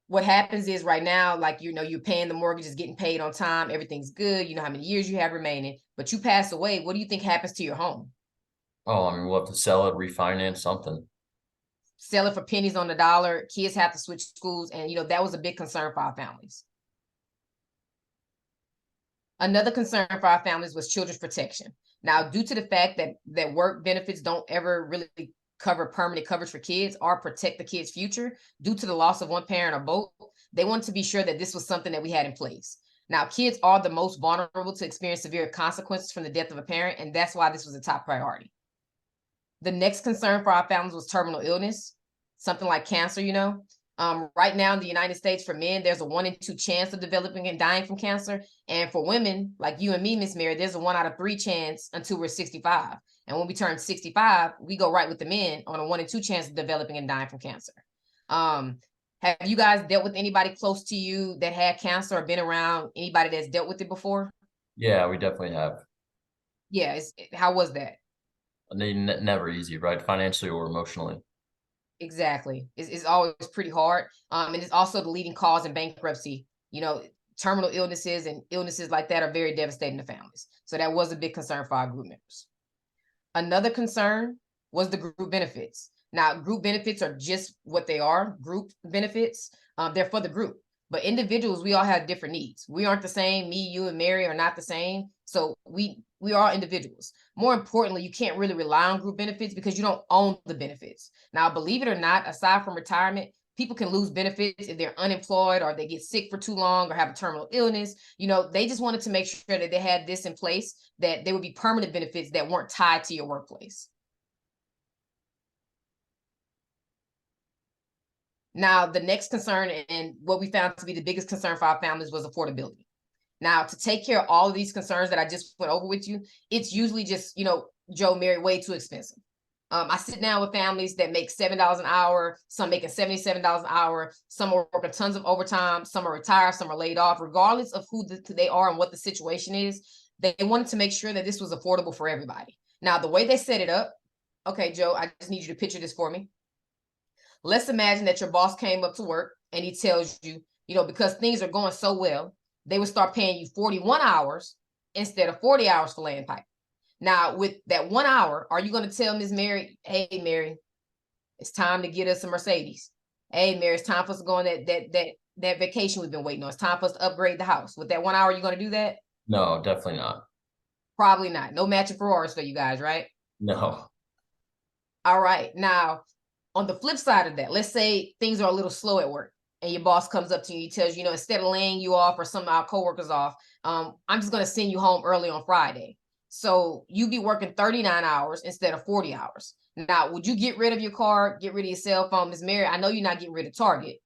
what happens is right now, like, you're paying the mortgage, is getting paid on time, everything's good, you know how many years you have remaining, but you pass away, what do you think happens to your home? Oh, I mean, we'll have to sell it, refinance something. Sell it for pennies on the dollar, kids have to switch schools, and that was a big concern for our families. Another concern for our families was children's protection. Now, due to the fact that work benefits don't ever really cover permanent coverage for kids or protect the kids' future due to the loss of one parent or both, they wanted to be sure that this was something that we had in place. Now, kids are the most vulnerable to experience severe consequences from the death of a parent, and that's why this was a top priority. The next concern for our families was terminal illness, something like cancer. Right now in the United States, for men, there's a 1 in 2 chance of developing and dying from cancer. And for women, like you and me, Miss Mary, there's a 1 out of 3 chance until we're 65. And when we turn 65, we go right with the men on a 1 in 2 chance of developing and dying from cancer. Have you guys dealt with anybody close to you that had cancer or been around anybody that's dealt with it before? Yeah, we definitely have. Yeah. How was that? Never easy, right? Financially or emotionally. Exactly. It's always pretty hard. And it's also the leading cause in bankruptcy. Terminal illnesses and illnesses like that are very devastating to families. So that was a big concern for our group members. Another concern was the group benefits. Now, group benefits are just what they are, group benefits. They're for the group. But individuals, we all have different needs. We aren't the same. Me, you, and Mary are not the same. So we are individuals. More importantly, you can't really rely on group benefits because you don't own the benefits. Now, believe it or not, aside from retirement, people can lose benefits if they're unemployed or they get sick for too long or have a terminal illness. You know, they just wanted to make sure that they had this in place, that there would be permanent benefits that weren't tied to your workplace. Now, the next concern, and what we found to be the biggest concern for our families, was affordability. Now, to take care of all of these concerns that I just went over with you, it's usually just, Joe, Mary, way too expensive. I sit down with families that make $7 an hour, some making $77 an hour, some are working tons of overtime, some are retired, some are laid off. Regardless of who they are and what the situation is, they wanted to make sure that this was affordable for everybody. Now, the way they set it up, okay, Joe, I just need you to picture this for me. Let's imagine that your boss came up to work and he tells you, because things are going so well, they would start paying you 41 hours instead of 40 hours for laying pipe. Now, with that 1 hour, are you going to tell Miss Mary, hey, Mary, it's time to get us a Mercedes? Hey, Mary, it's time for us to go on that vacation we've been waiting on. It's time for us to upgrade the house. With that 1 hour, you going to do that? No, definitely not. Probably not. No matching Ferraris for you guys, right? No. All right. Now, on the flip side of that, let's say things are a little slow at work and your boss comes up to you, he tells you, instead of laying you off or some of our coworkers off, I'm just going to send you home early on Friday. So you be working 39 hours instead of 40 hours. Now, would you get rid of your car, get rid of your cell phone? Ms. Mary, I know you're not getting rid of Target.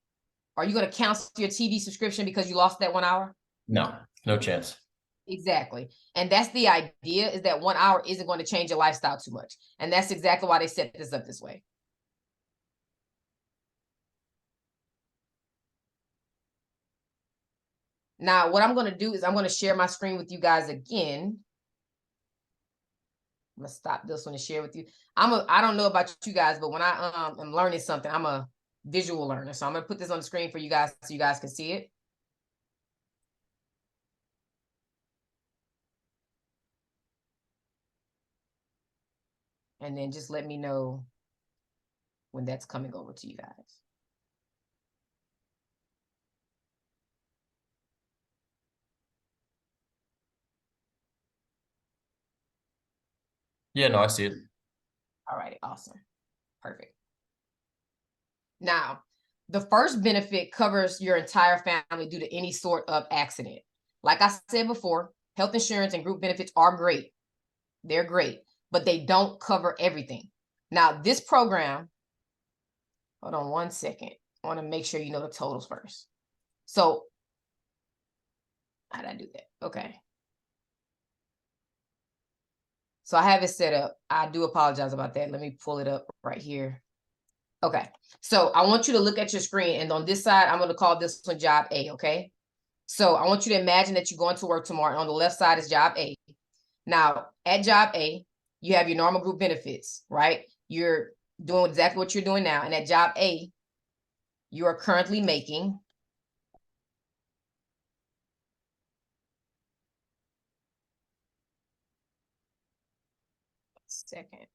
Are you going to cancel your TV subscription because you lost that 1 hour? No, no chance. Exactly. And that's the idea, is that 1 hour isn't going to change your lifestyle too much. And that's exactly why they set this up this way. Now, what I'm going to do is I'm going to share my screen with you guys again. I'm going to stop this one and share with you. I don't know about you guys, but when I am learning something, I'm a visual learner. So I'm going to put this on the screen for you guys so you guys can see it. And then just let me know when that's coming over to you guys. Yeah, no, I see it. All right, awesome. Perfect. Now, the first benefit covers your entire family due to any sort of accident. Like I said before, health insurance and group benefits are great. They're great, but they don't cover everything. Now, this program, hold on 1 second. I want to make sure you know the totals first. So, how did I do that? Okay. So I have it set up. I do apologize about that. Let me pull it up right here. Okay. So I want you to look at your screen, and on this side, I'm going to call this one job A, okay? So I want you to imagine that you're going to work tomorrow, and on the left side is job A. Now, at job A, you have your normal group benefits, right? You're doing exactly what you're doing now. And at job A, you are currently making second.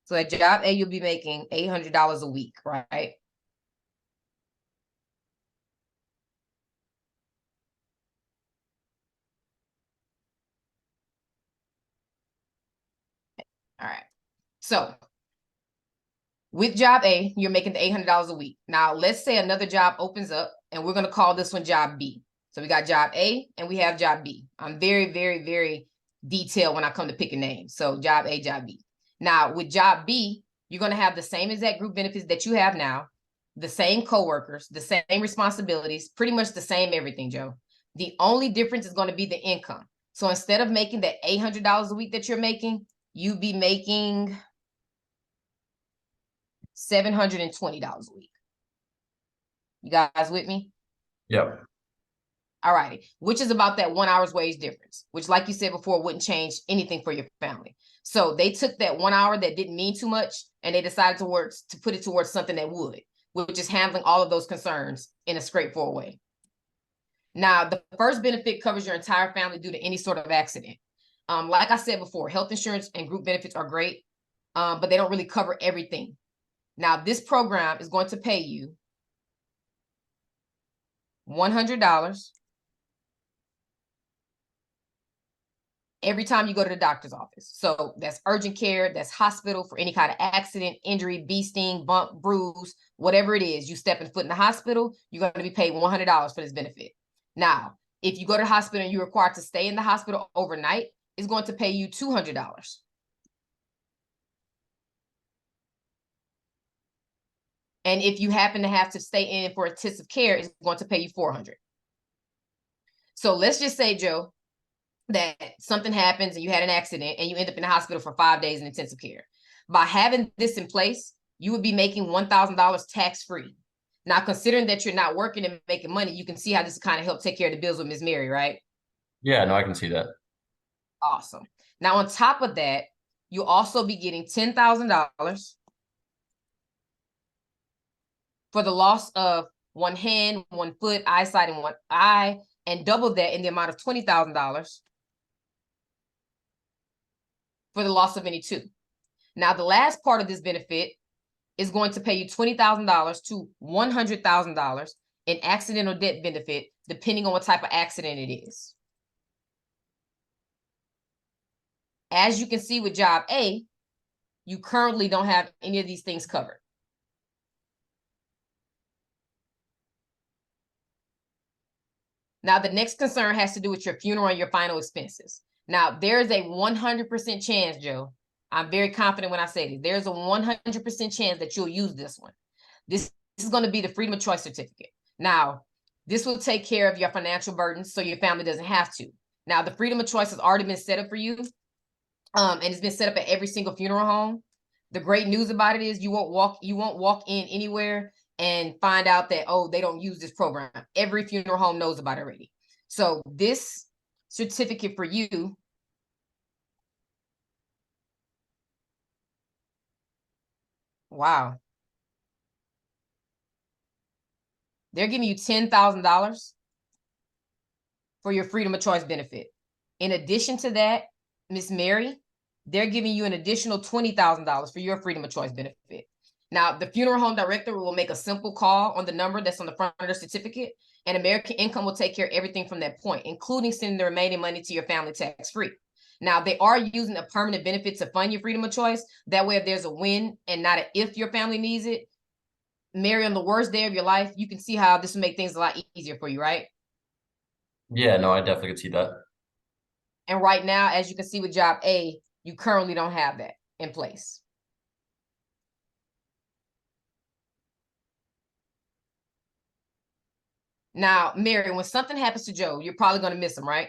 So at job A, you'll be making $800 a week, right? All right. So with job A, you're making the $800 a week. Now, let's say another job opens up, and we're going to call this one job B. So we got job A and we have job B. I'm very, very, very detailed when I come to pick a name. So job A, job B. Now, with job B, you're going to have the same exact group benefits that you have now, the same coworkers, the same responsibilities, pretty much the same everything, Joe. The only difference is going to be the income. So instead of making that $800 a week that you're making, you'd be making $720 a week. You guys with me? Yep. All righty, which is about that 1 hour's wage difference, which, like you said before, wouldn't change anything for your family. So they took that 1 hour that didn't mean too much, and they decided to put it towards something that would, which is handling all of those concerns in a straightforward way. Now, the first benefit covers your entire family due to any sort of accident. Like I said before, health insurance and group benefits are great, but they don't really cover everything. Now, this program is going to pay you $100 every time you go to the doctor's office. So that's urgent care, that's hospital for any kind of accident, injury, bee sting, bump, bruise, whatever it is. You stepping foot in the hospital, you're going to be paid $100 for this benefit. Now, if you go to the hospital and you're required to stay in the hospital overnight, it's going to pay you $200. And if you happen to have to stay in for intensive care, it's going to pay you $400. So let's just say, Joe, that something happens and you had an accident and you end up in the hospital for 5 days in intensive care. By having this in place, you would be making $1,000 tax-free. Now, considering that you're not working and making money, you can see how this kind of help take care of the bills with Miss Mary, right? Yeah, no, I can see that. Awesome. Now, on top of that, you'll also be getting $10,000 for the loss of one hand, one foot, eyesight, and one eye, and double that in the amount of $20,000 for the loss of any two. Now, the last part of this benefit is going to pay you $20,000 to $100,000 in accidental death benefit, depending on what type of accident it is. As you can see with Job A, you currently don't have any of these things covered. Now, the next concern has to do with your funeral and your final expenses. Now, there's a 100% chance, Joe. I'm very confident when I say this. There's a 100% chance that you'll use this one. This is going to be the Freedom of Choice certificate. Now, this will take care of your financial burdens so your family doesn't have to. Now, the Freedom of Choice has already been set up for you, and it's been set up at every single funeral home. The great news about it is you won't walk in anywhere and find out that, oh, they don't use this program. Every funeral home knows about it already. So this certificate for you wow. They're giving you $10,000 for your Freedom of Choice benefit. In addition to that, Miss Mary, they're giving you an additional $20,000 for your Freedom of Choice benefit. Now, the funeral home director will make a simple call on the number that's on the front of the certificate, and American Income will take care of everything from that point, including sending the remaining money to your family tax-free. Now, they are using a permanent benefit to fund your Freedom of Choice. That way, if there's a when and not an if your family needs it, Mary, on the worst day of your life, you can see how this will make things a lot easier for you, right? Yeah, no, I definitely could see that. And right now, as you can see with Job A, you currently don't have that in place. Now, Mary, when something happens to Joe, you're probably going to miss him, right?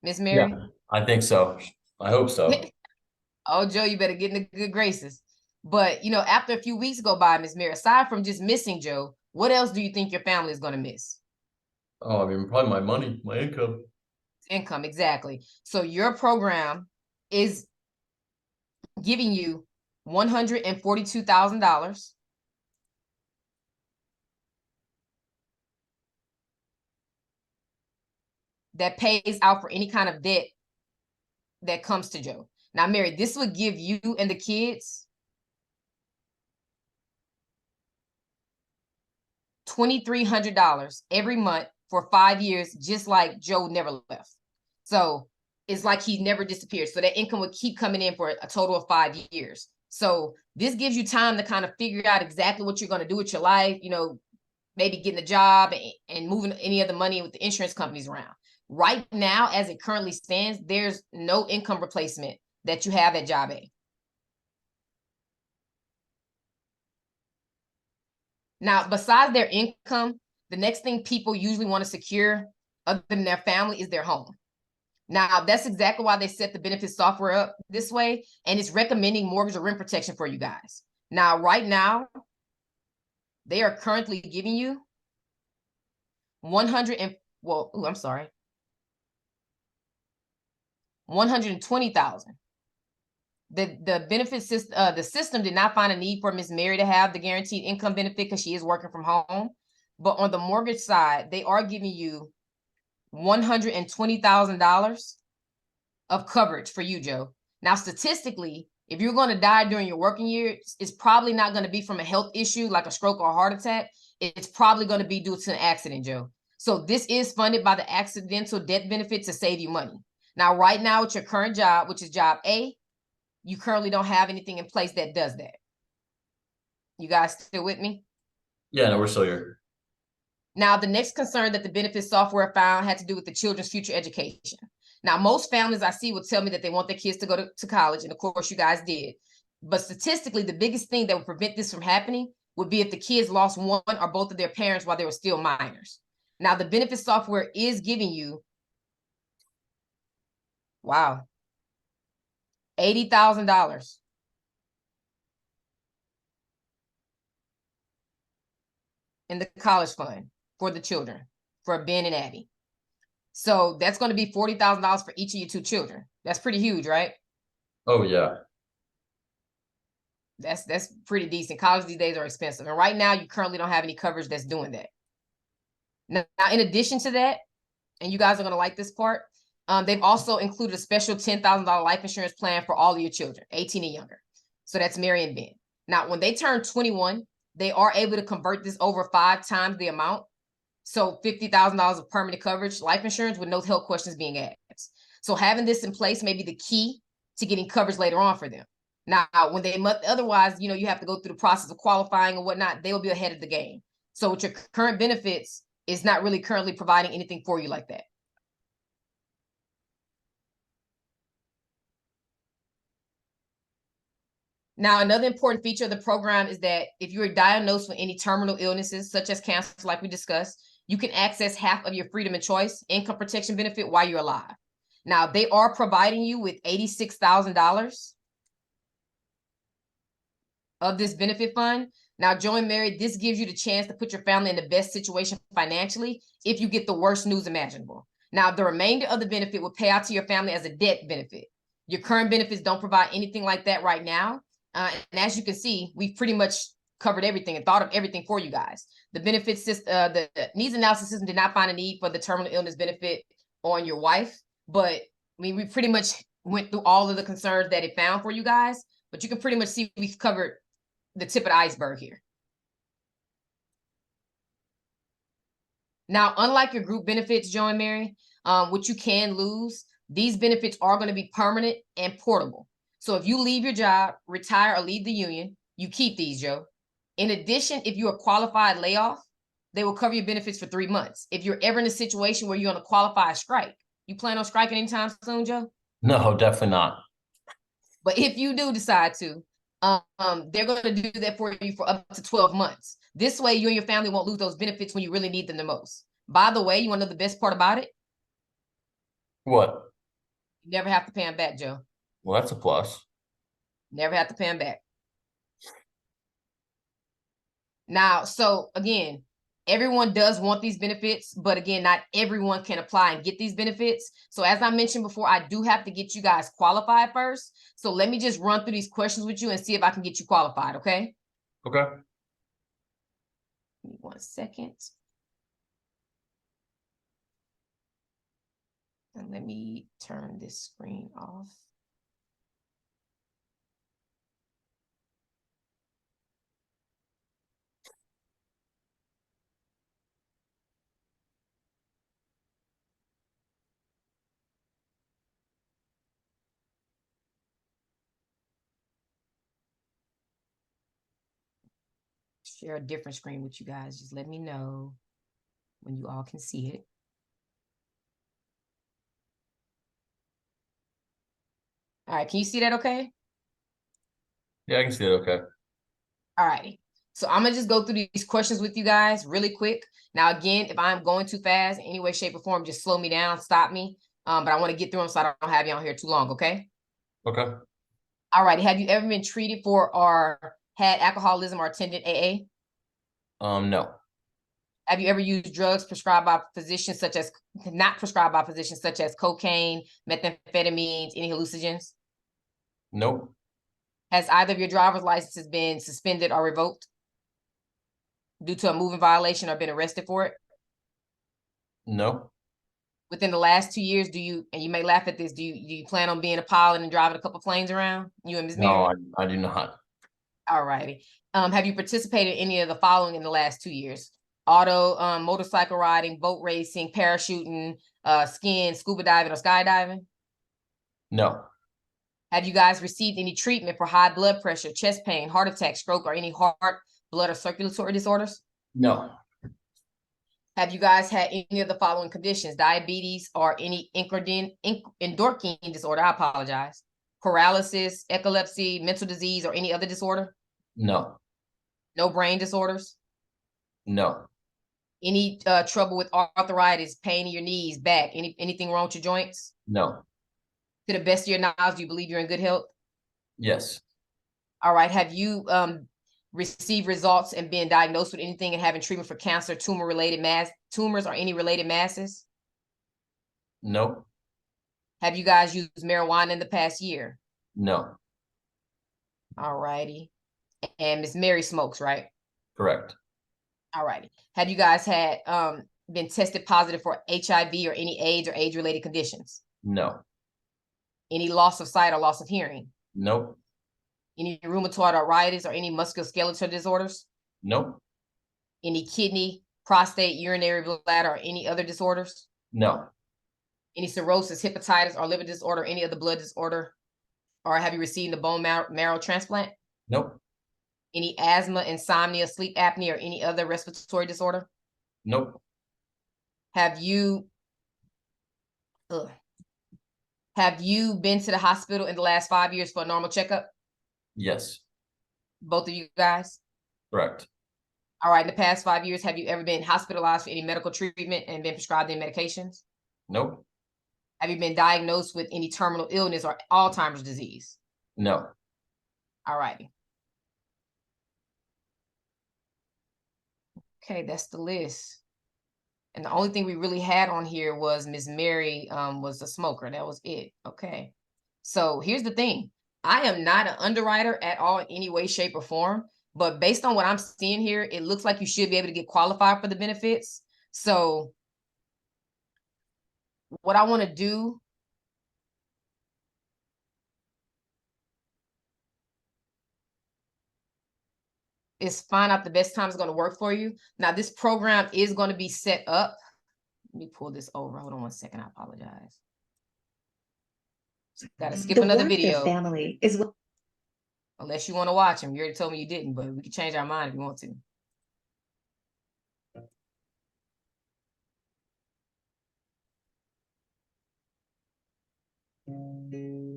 Miss Mary? Yeah, I think so. I hope so. Oh, Joe, you better get in the good graces. But, after a few weeks go by, Miss Mary, aside from just missing Joe, what else do you think your family is going to miss? Oh, I mean, probably my money, my income. Income, exactly. So your program is giving you $142,000 that pays out for any kind of debt that comes to Joe. Now, Mary, this would give you and the kids $2,300 every month for 5 years, just like Joe never left. So it's like he never disappeared. So that income would keep coming in for a total of 5 years. So this gives you time to kind of figure out exactly what you're going to do with your life, maybe getting a job and moving any of the money with the insurance companies around. Right now, as it currently stands, there's no income replacement that you have at Job A. Now, besides their income, the next thing people usually want to secure other than their family is their home. Now, that's exactly why they set the benefit software up this way, and it's recommending mortgage or rent protection for you guys. Now, right now, they are currently giving you I'm sorry. 120,000. The benefit system, the system did not find a need for Miss Mary to have the guaranteed income benefit because she is working from home. But on the mortgage side, they are giving you $120,000 of coverage for you, Joe. Now, statistically, if you're going to die during your working years, it's probably not going to be from a health issue like a stroke or a heart attack. It's probably going to be due to an accident, Joe. So this is funded by the accidental death benefit to save you money. Now, right now, at your current job, which is job A, you currently don't have anything in place that does that. You guys still with me? Yeah, no, we're still here. Now, the next concern that the benefit software found had to do with the children's future education. Now, most families I see will tell me that they want their kids to go to college, and of course, you guys did. But statistically, the biggest thing that would prevent this from happening would be if the kids lost one or both of their parents while they were still minors. Now, the benefit software is giving you, wow, $80,000 in the college fund for the children, for Ben and Abby. So that's going to be $40,000 for each of your two children. That's pretty huge, right? Oh yeah. That's pretty decent. College these days are expensive. And right now, you currently don't have any coverage that's doing that. Now, in addition to that, and you guys are going to like this part, they've also included a special $10,000 life insurance plan for all of your children, 18 and younger. So that's Mary and Ben. Now, when they turn 21, they are able to convert this over 5 times the amount. So $50,000 of permanent coverage, life insurance with no health questions being asked. So having this in place may be the key to getting coverage later on for them. Now, when they must, otherwise, you have to go through the process of qualifying and whatnot, they will be ahead of the game. So with your current benefits, it's not really currently providing anything for you like that. Now, another important feature of the program is that if you are diagnosed with any terminal illnesses, such as cancer, like we discussed, you can access half of your freedom of choice income protection benefit while you're alive. Now, they are providing you with $86,000 of this benefit fund. Now, Joe and Mary, this gives you the chance to put your family in the best situation financially if you get the worst news imaginable. Now, the remainder of the benefit will pay out to your family as a death benefit. Your current benefits don't provide anything like that right now. And as you can see, we've pretty much covered everything and thought of everything for you guys. The benefits system, the needs analysis system did not find a need for the terminal illness benefit on your wife, but I mean, we pretty much went through all of the concerns that it found for you guys, but you can pretty much see we've covered the tip of the iceberg here. Now, unlike your group benefits, Joe and Mary, which you can lose, these benefits are going to be permanent and portable. So if you leave your job, retire, or leave the union, you keep these, Joe. In addition, if you're a qualified layoff, they will cover your benefits for 3 months. If you're ever in a situation where you're on a qualified strike, you plan on striking anytime soon, Joe? No, definitely not. But if you do decide to, they're going to do that for you for up to 12 months. This way, you and your family won't lose those benefits when you really need them the most. By the way, you want to know the best part about it? What? You never have to pay them back, Joe. Well, that's a plus. Never have to pay them back. Now, so again, everyone does want these benefits, but again, not everyone can apply and get these benefits. So as I mentioned before, I do have to get you guys qualified first. So let me just run through these questions with you and see if I can get you qualified, okay? Okay. Give me 1 second. And let me turn this screen off. Share a different screen with you guys. Just let me know when you all can see it. All right, can you see that okay? Yeah, I can see it. Okay. All righty. So I'm gonna just go through these questions with you guys really quick. Now, again, if I'm going too fast in any way, shape, or form, just slow me down, stop me. But I want to get through them so I don't have you on here too long, okay? Okay. All righty. Have you ever been treated for or had alcoholism or attended AA? No. Have you ever used drugs prescribed by physicians not prescribed by physicians such as cocaine, methamphetamines, any hallucinogens? Nope. Has either of your driver's licenses been suspended or revoked due to a moving violation or been arrested for it? No. Within the last 2 years, and you may laugh at this, do you plan on being a pilot and driving a couple planes around, you and Ms. Mary? No, I do not. All righty. Have you participated in any of the following in the last 2 years? Motorcycle riding, boat racing, parachuting, skiing, scuba diving, or skydiving? No. Have you guys received any treatment for high blood pressure, chest pain, heart attack, stroke, or any heart, blood, or circulatory disorders? No. Have you guys had any of the following conditions? Diabetes or any endocrine disorder? I apologize. Paralysis, epilepsy, mental disease, or any other disorder? No. No brain disorders? No. Any trouble with arthritis, pain in your knees, back, anything wrong with your joints? No. To the best of your knowledge, do you believe you're in good health? Yes. All right. Have you received results and been diagnosed with anything and having treatment for cancer, tumors, or any related masses? Nope. Have you guys used marijuana in the past year? No. All righty. And Miss Mary smokes, right? Correct. All righty. Have you guys had been tested positive for HIV or any AIDS or AIDS-related conditions? No. Any loss of sight or loss of hearing? Nope. Any rheumatoid arthritis or any musculoskeletal disorders? Nope. Any kidney, prostate, urinary bladder, or any other disorders? No. Any cirrhosis, hepatitis, or liver disorder, any other blood disorder? Or have you received a bone marrow transplant? Nope. Any asthma, insomnia, sleep apnea, or any other respiratory disorder? Nope. Have you been to the hospital in the last 5 years for a normal checkup? Yes. Both of you guys? Correct. All right. In the past 5 years, have you ever been hospitalized for any medical treatment and been prescribed any medications? Nope. Have you been diagnosed with any terminal illness or Alzheimer's disease? No. All righty. Okay, that's the list. And the only thing we really had on here was Miss Mary was a smoker. That was it. Okay. So here's the thing. I am not an underwriter at all in any way, shape, or form. But based on what I'm seeing here, it looks like you should be able to get qualified for the benefits. So what I want to do is find out the best time is going to work for you. Now, this program is going to be set up. Let me pull this over. Hold on one second. I apologize. Got to skip another video. Family is Unless you want to watch them. You already told me you didn't, but we can change our mind if you want to.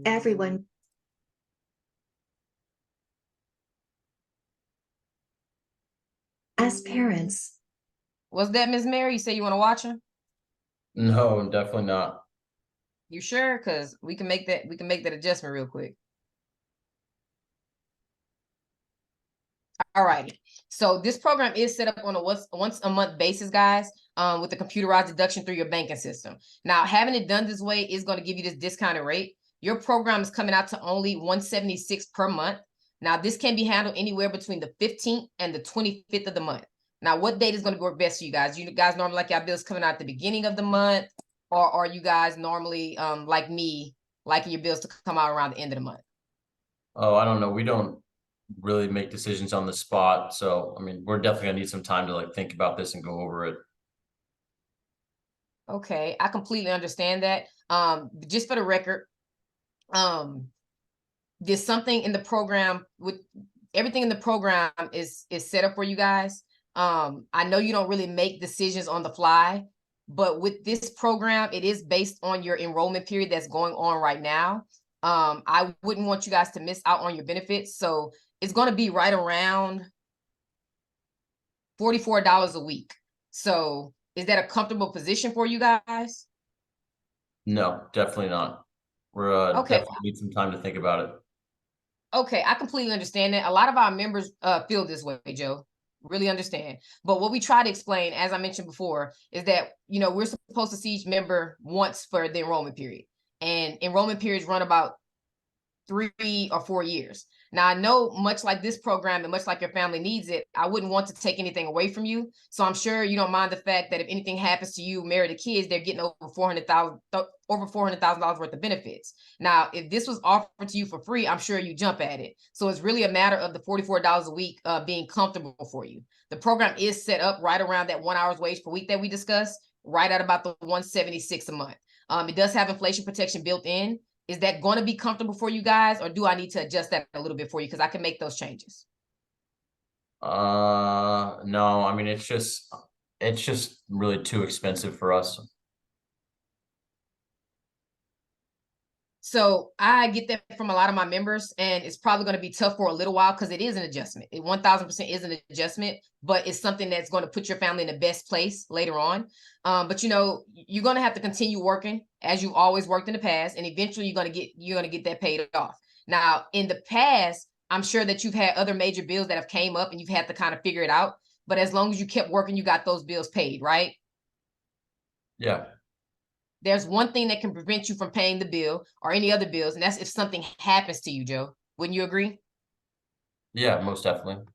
everyone. As parents, Was that Miss Mary? You say you want to watch them? No, definitely not. You sure? Because we can make that adjustment real quick. All righty. So this program is set up on a once a month basis, guys, with the computerized deduction through your banking system. Now, having it done this way is going to give you this discounted rate. Your program is coming out to only $176 per month. Now, this can be handled anywhere between the 15th and the 25th of the month. Now, what date is going to work best for you guys? You guys normally like your bills coming out at the beginning of the month, or are you guys normally like me, liking your bills to come out around the end of the month? Oh, I don't know. We don't really make decisions on the spot. So, I mean, we're definitely gonna need some time to like think about this and go over it. Okay, I completely understand that. Just for the record, there's something in the program with everything in the program is set up for you guys. I know you don't really make decisions on the fly, but with this program, it is based on your enrollment period that's going on right now. I wouldn't want you guys to miss out on your benefits. So it's going to be right around $44 a week. So is that a comfortable position for you guys? No, definitely not. We're Okay. definitely need some time to think about it. Okay, I completely understand that. A lot of our members feel this way, Joe. Really understand. But what we try to explain, as I mentioned before, is that, we're supposed to see each member once for the enrollment period. And enrollment periods run about 3 or 4 years. Now, I know much like this program and much like your family needs it, I wouldn't want to take anything away from you. So I'm sure you don't mind the fact that if anything happens to you, married to kids, they're getting over $400,000 worth of benefits. Now, if this was offered to you for free, I'm sure you jump at it. So it's really a matter of the $44 a week being comfortable for you. The program is set up right around that 1 hour's wage per week that we discussed, right at about the 176 a month. It does have inflation protection built in. Is that going to be comfortable for you guys, or do I need to adjust that a little bit for you? Because I can make those changes. No, I mean, it's just really too expensive for us. So I get that from a lot of my members, and it's probably going to be tough for a little while because it is an adjustment. It 1000% is an adjustment, but it's something that's going to put your family in the best place later on. But you're going to have to continue working as you've always worked in the past, and eventually you're going to get that paid off. Now, in the past, I'm sure that you've had other major bills that have came up and you've had to kind of figure it out. But as long as you kept working, you got those bills paid, right? Yeah. There's one thing that can prevent you from paying the bill or any other bills, and that's if something happens to you, Joe. Wouldn't you agree? Yeah, most definitely.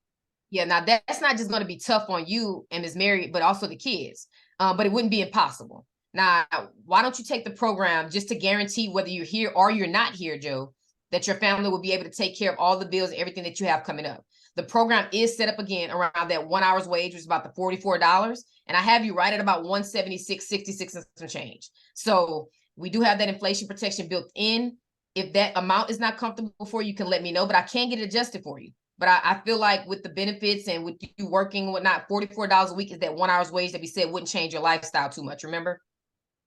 Yeah, now that's not just going to be tough on you and Ms. Mary, but also the kids. But it wouldn't be impossible. Now, why don't you take the program just to guarantee whether you're here or you're not here, Joe, that your family will be able to take care of all the bills and everything that you have coming up. The program is set up again around that 1 hour's wage, which is about the $44. And I have you right at about 176.66 and some change. So we do have that inflation protection built in. If that amount is not comfortable for you, you can let me know, but I can get it adjusted for you. But I feel like with the benefits and with you working and whatnot, $44 a week is that 1 hour's wage that we said wouldn't change your lifestyle too much, remember?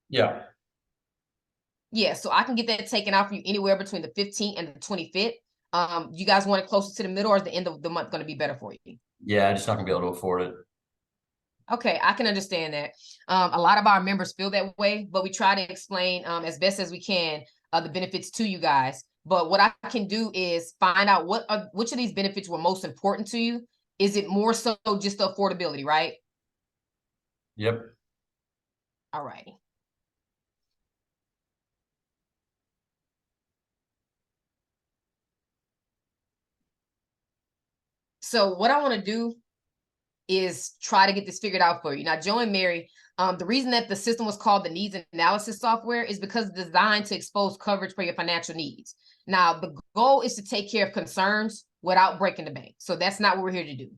Yeah. Yeah, so I can get that taken out for you anywhere between the 15th and the 25th. You guys want it closer to the middle, or is the end of the month going to be better for you? Yeah, I'm just not gonna be able to afford it. Okay, I can understand that. A lot of our members feel that way, but we try to explain as best as we can the benefits to you guys. But what I can do is find out which of these benefits were most important to you. Is it more so just the affordability, right? Yep. All righty. So what I want to do is try to get this figured out for you. Now, Joe and Mary, the reason that the system was called the needs analysis software is because it's designed to expose coverage for your financial needs. Now, the goal is to take care of concerns without breaking the bank. So that's not what we're here to do.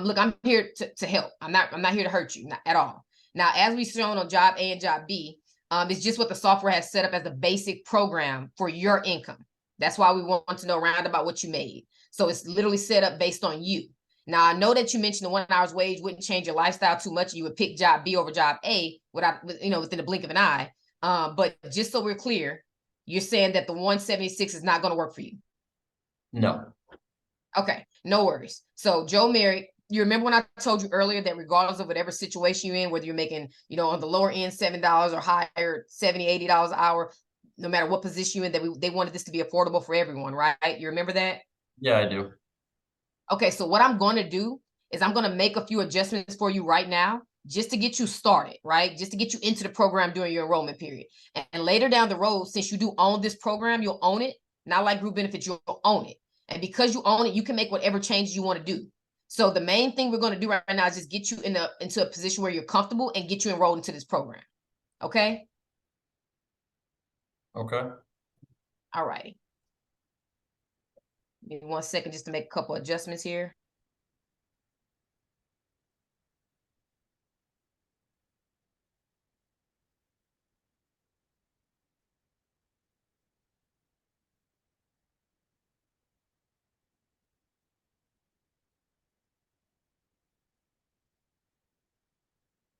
Look, I'm here to help. I'm not here to hurt you, not at all. Now, as we've shown on job A and job B, it's just what the software has set up as the basic program for your income. That's why we want to know around about what you made. So it's literally set up based on you. Now, I know that you mentioned the 1 hour's wage wouldn't change your lifestyle too much. You would pick job B over job A within the blink of an eye. But just so we're clear, you're saying that the 176 is not going to work for you. No. Okay, no worries. So Joe, Mary, you remember when I told you earlier that regardless of whatever situation you're in, whether you're making, on the lower end, $7 or higher, $70, $80 an hour, no matter what position you're in, that they wanted this to be affordable for everyone, right? You remember that? Yeah, I do. Okay, so what I'm going to do is I'm going to make a few adjustments for you right now just to get you started, right? Just to get you into the program during your enrollment period. And later down the road, since you do own this program, you'll own it. Not like group benefits, you'll own it. And because you own it, you can make whatever changes you want to do. So the main thing we're going to do right now is just get you into a position where you're comfortable and get you enrolled into this program. Okay? Okay. All righty. Give me 1 second just to make a couple adjustments here.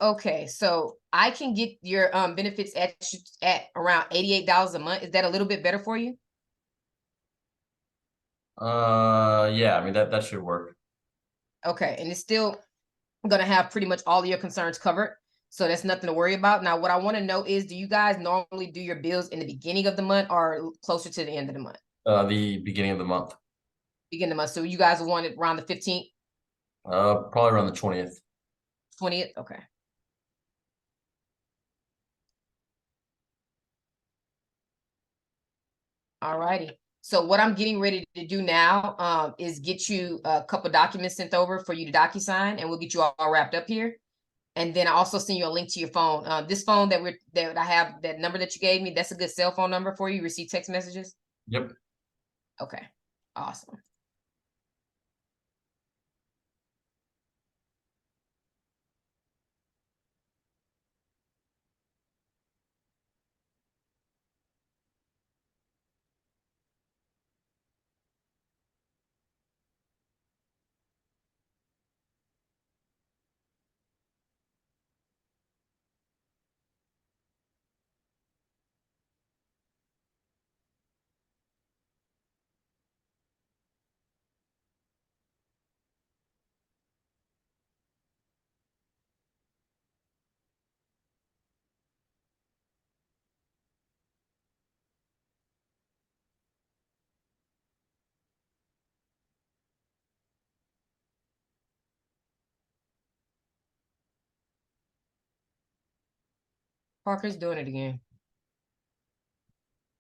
Okay, so I can get your benefits at around $88 a month. Is that a little bit better for you? Yeah, I mean that should work. Okay, and it's still gonna have pretty much all of your concerns covered. So that's nothing to worry about. Now, what I want to know is, do you guys normally do your bills in the beginning of the month or closer to the end of the month? The beginning of the month. Beginning of the month. So you guys want it around the 15th? Probably around the 20th. 20th? Okay. All righty. So what I'm getting ready to do now is get you a couple documents sent over for you to DocuSign, and we'll get you all wrapped up here. And then I also send you a link to your phone. This phone that I have, that number that you gave me, that's a good cell phone number for you. Receive text messages. Yep. Okay. Awesome. Parker's doing it again.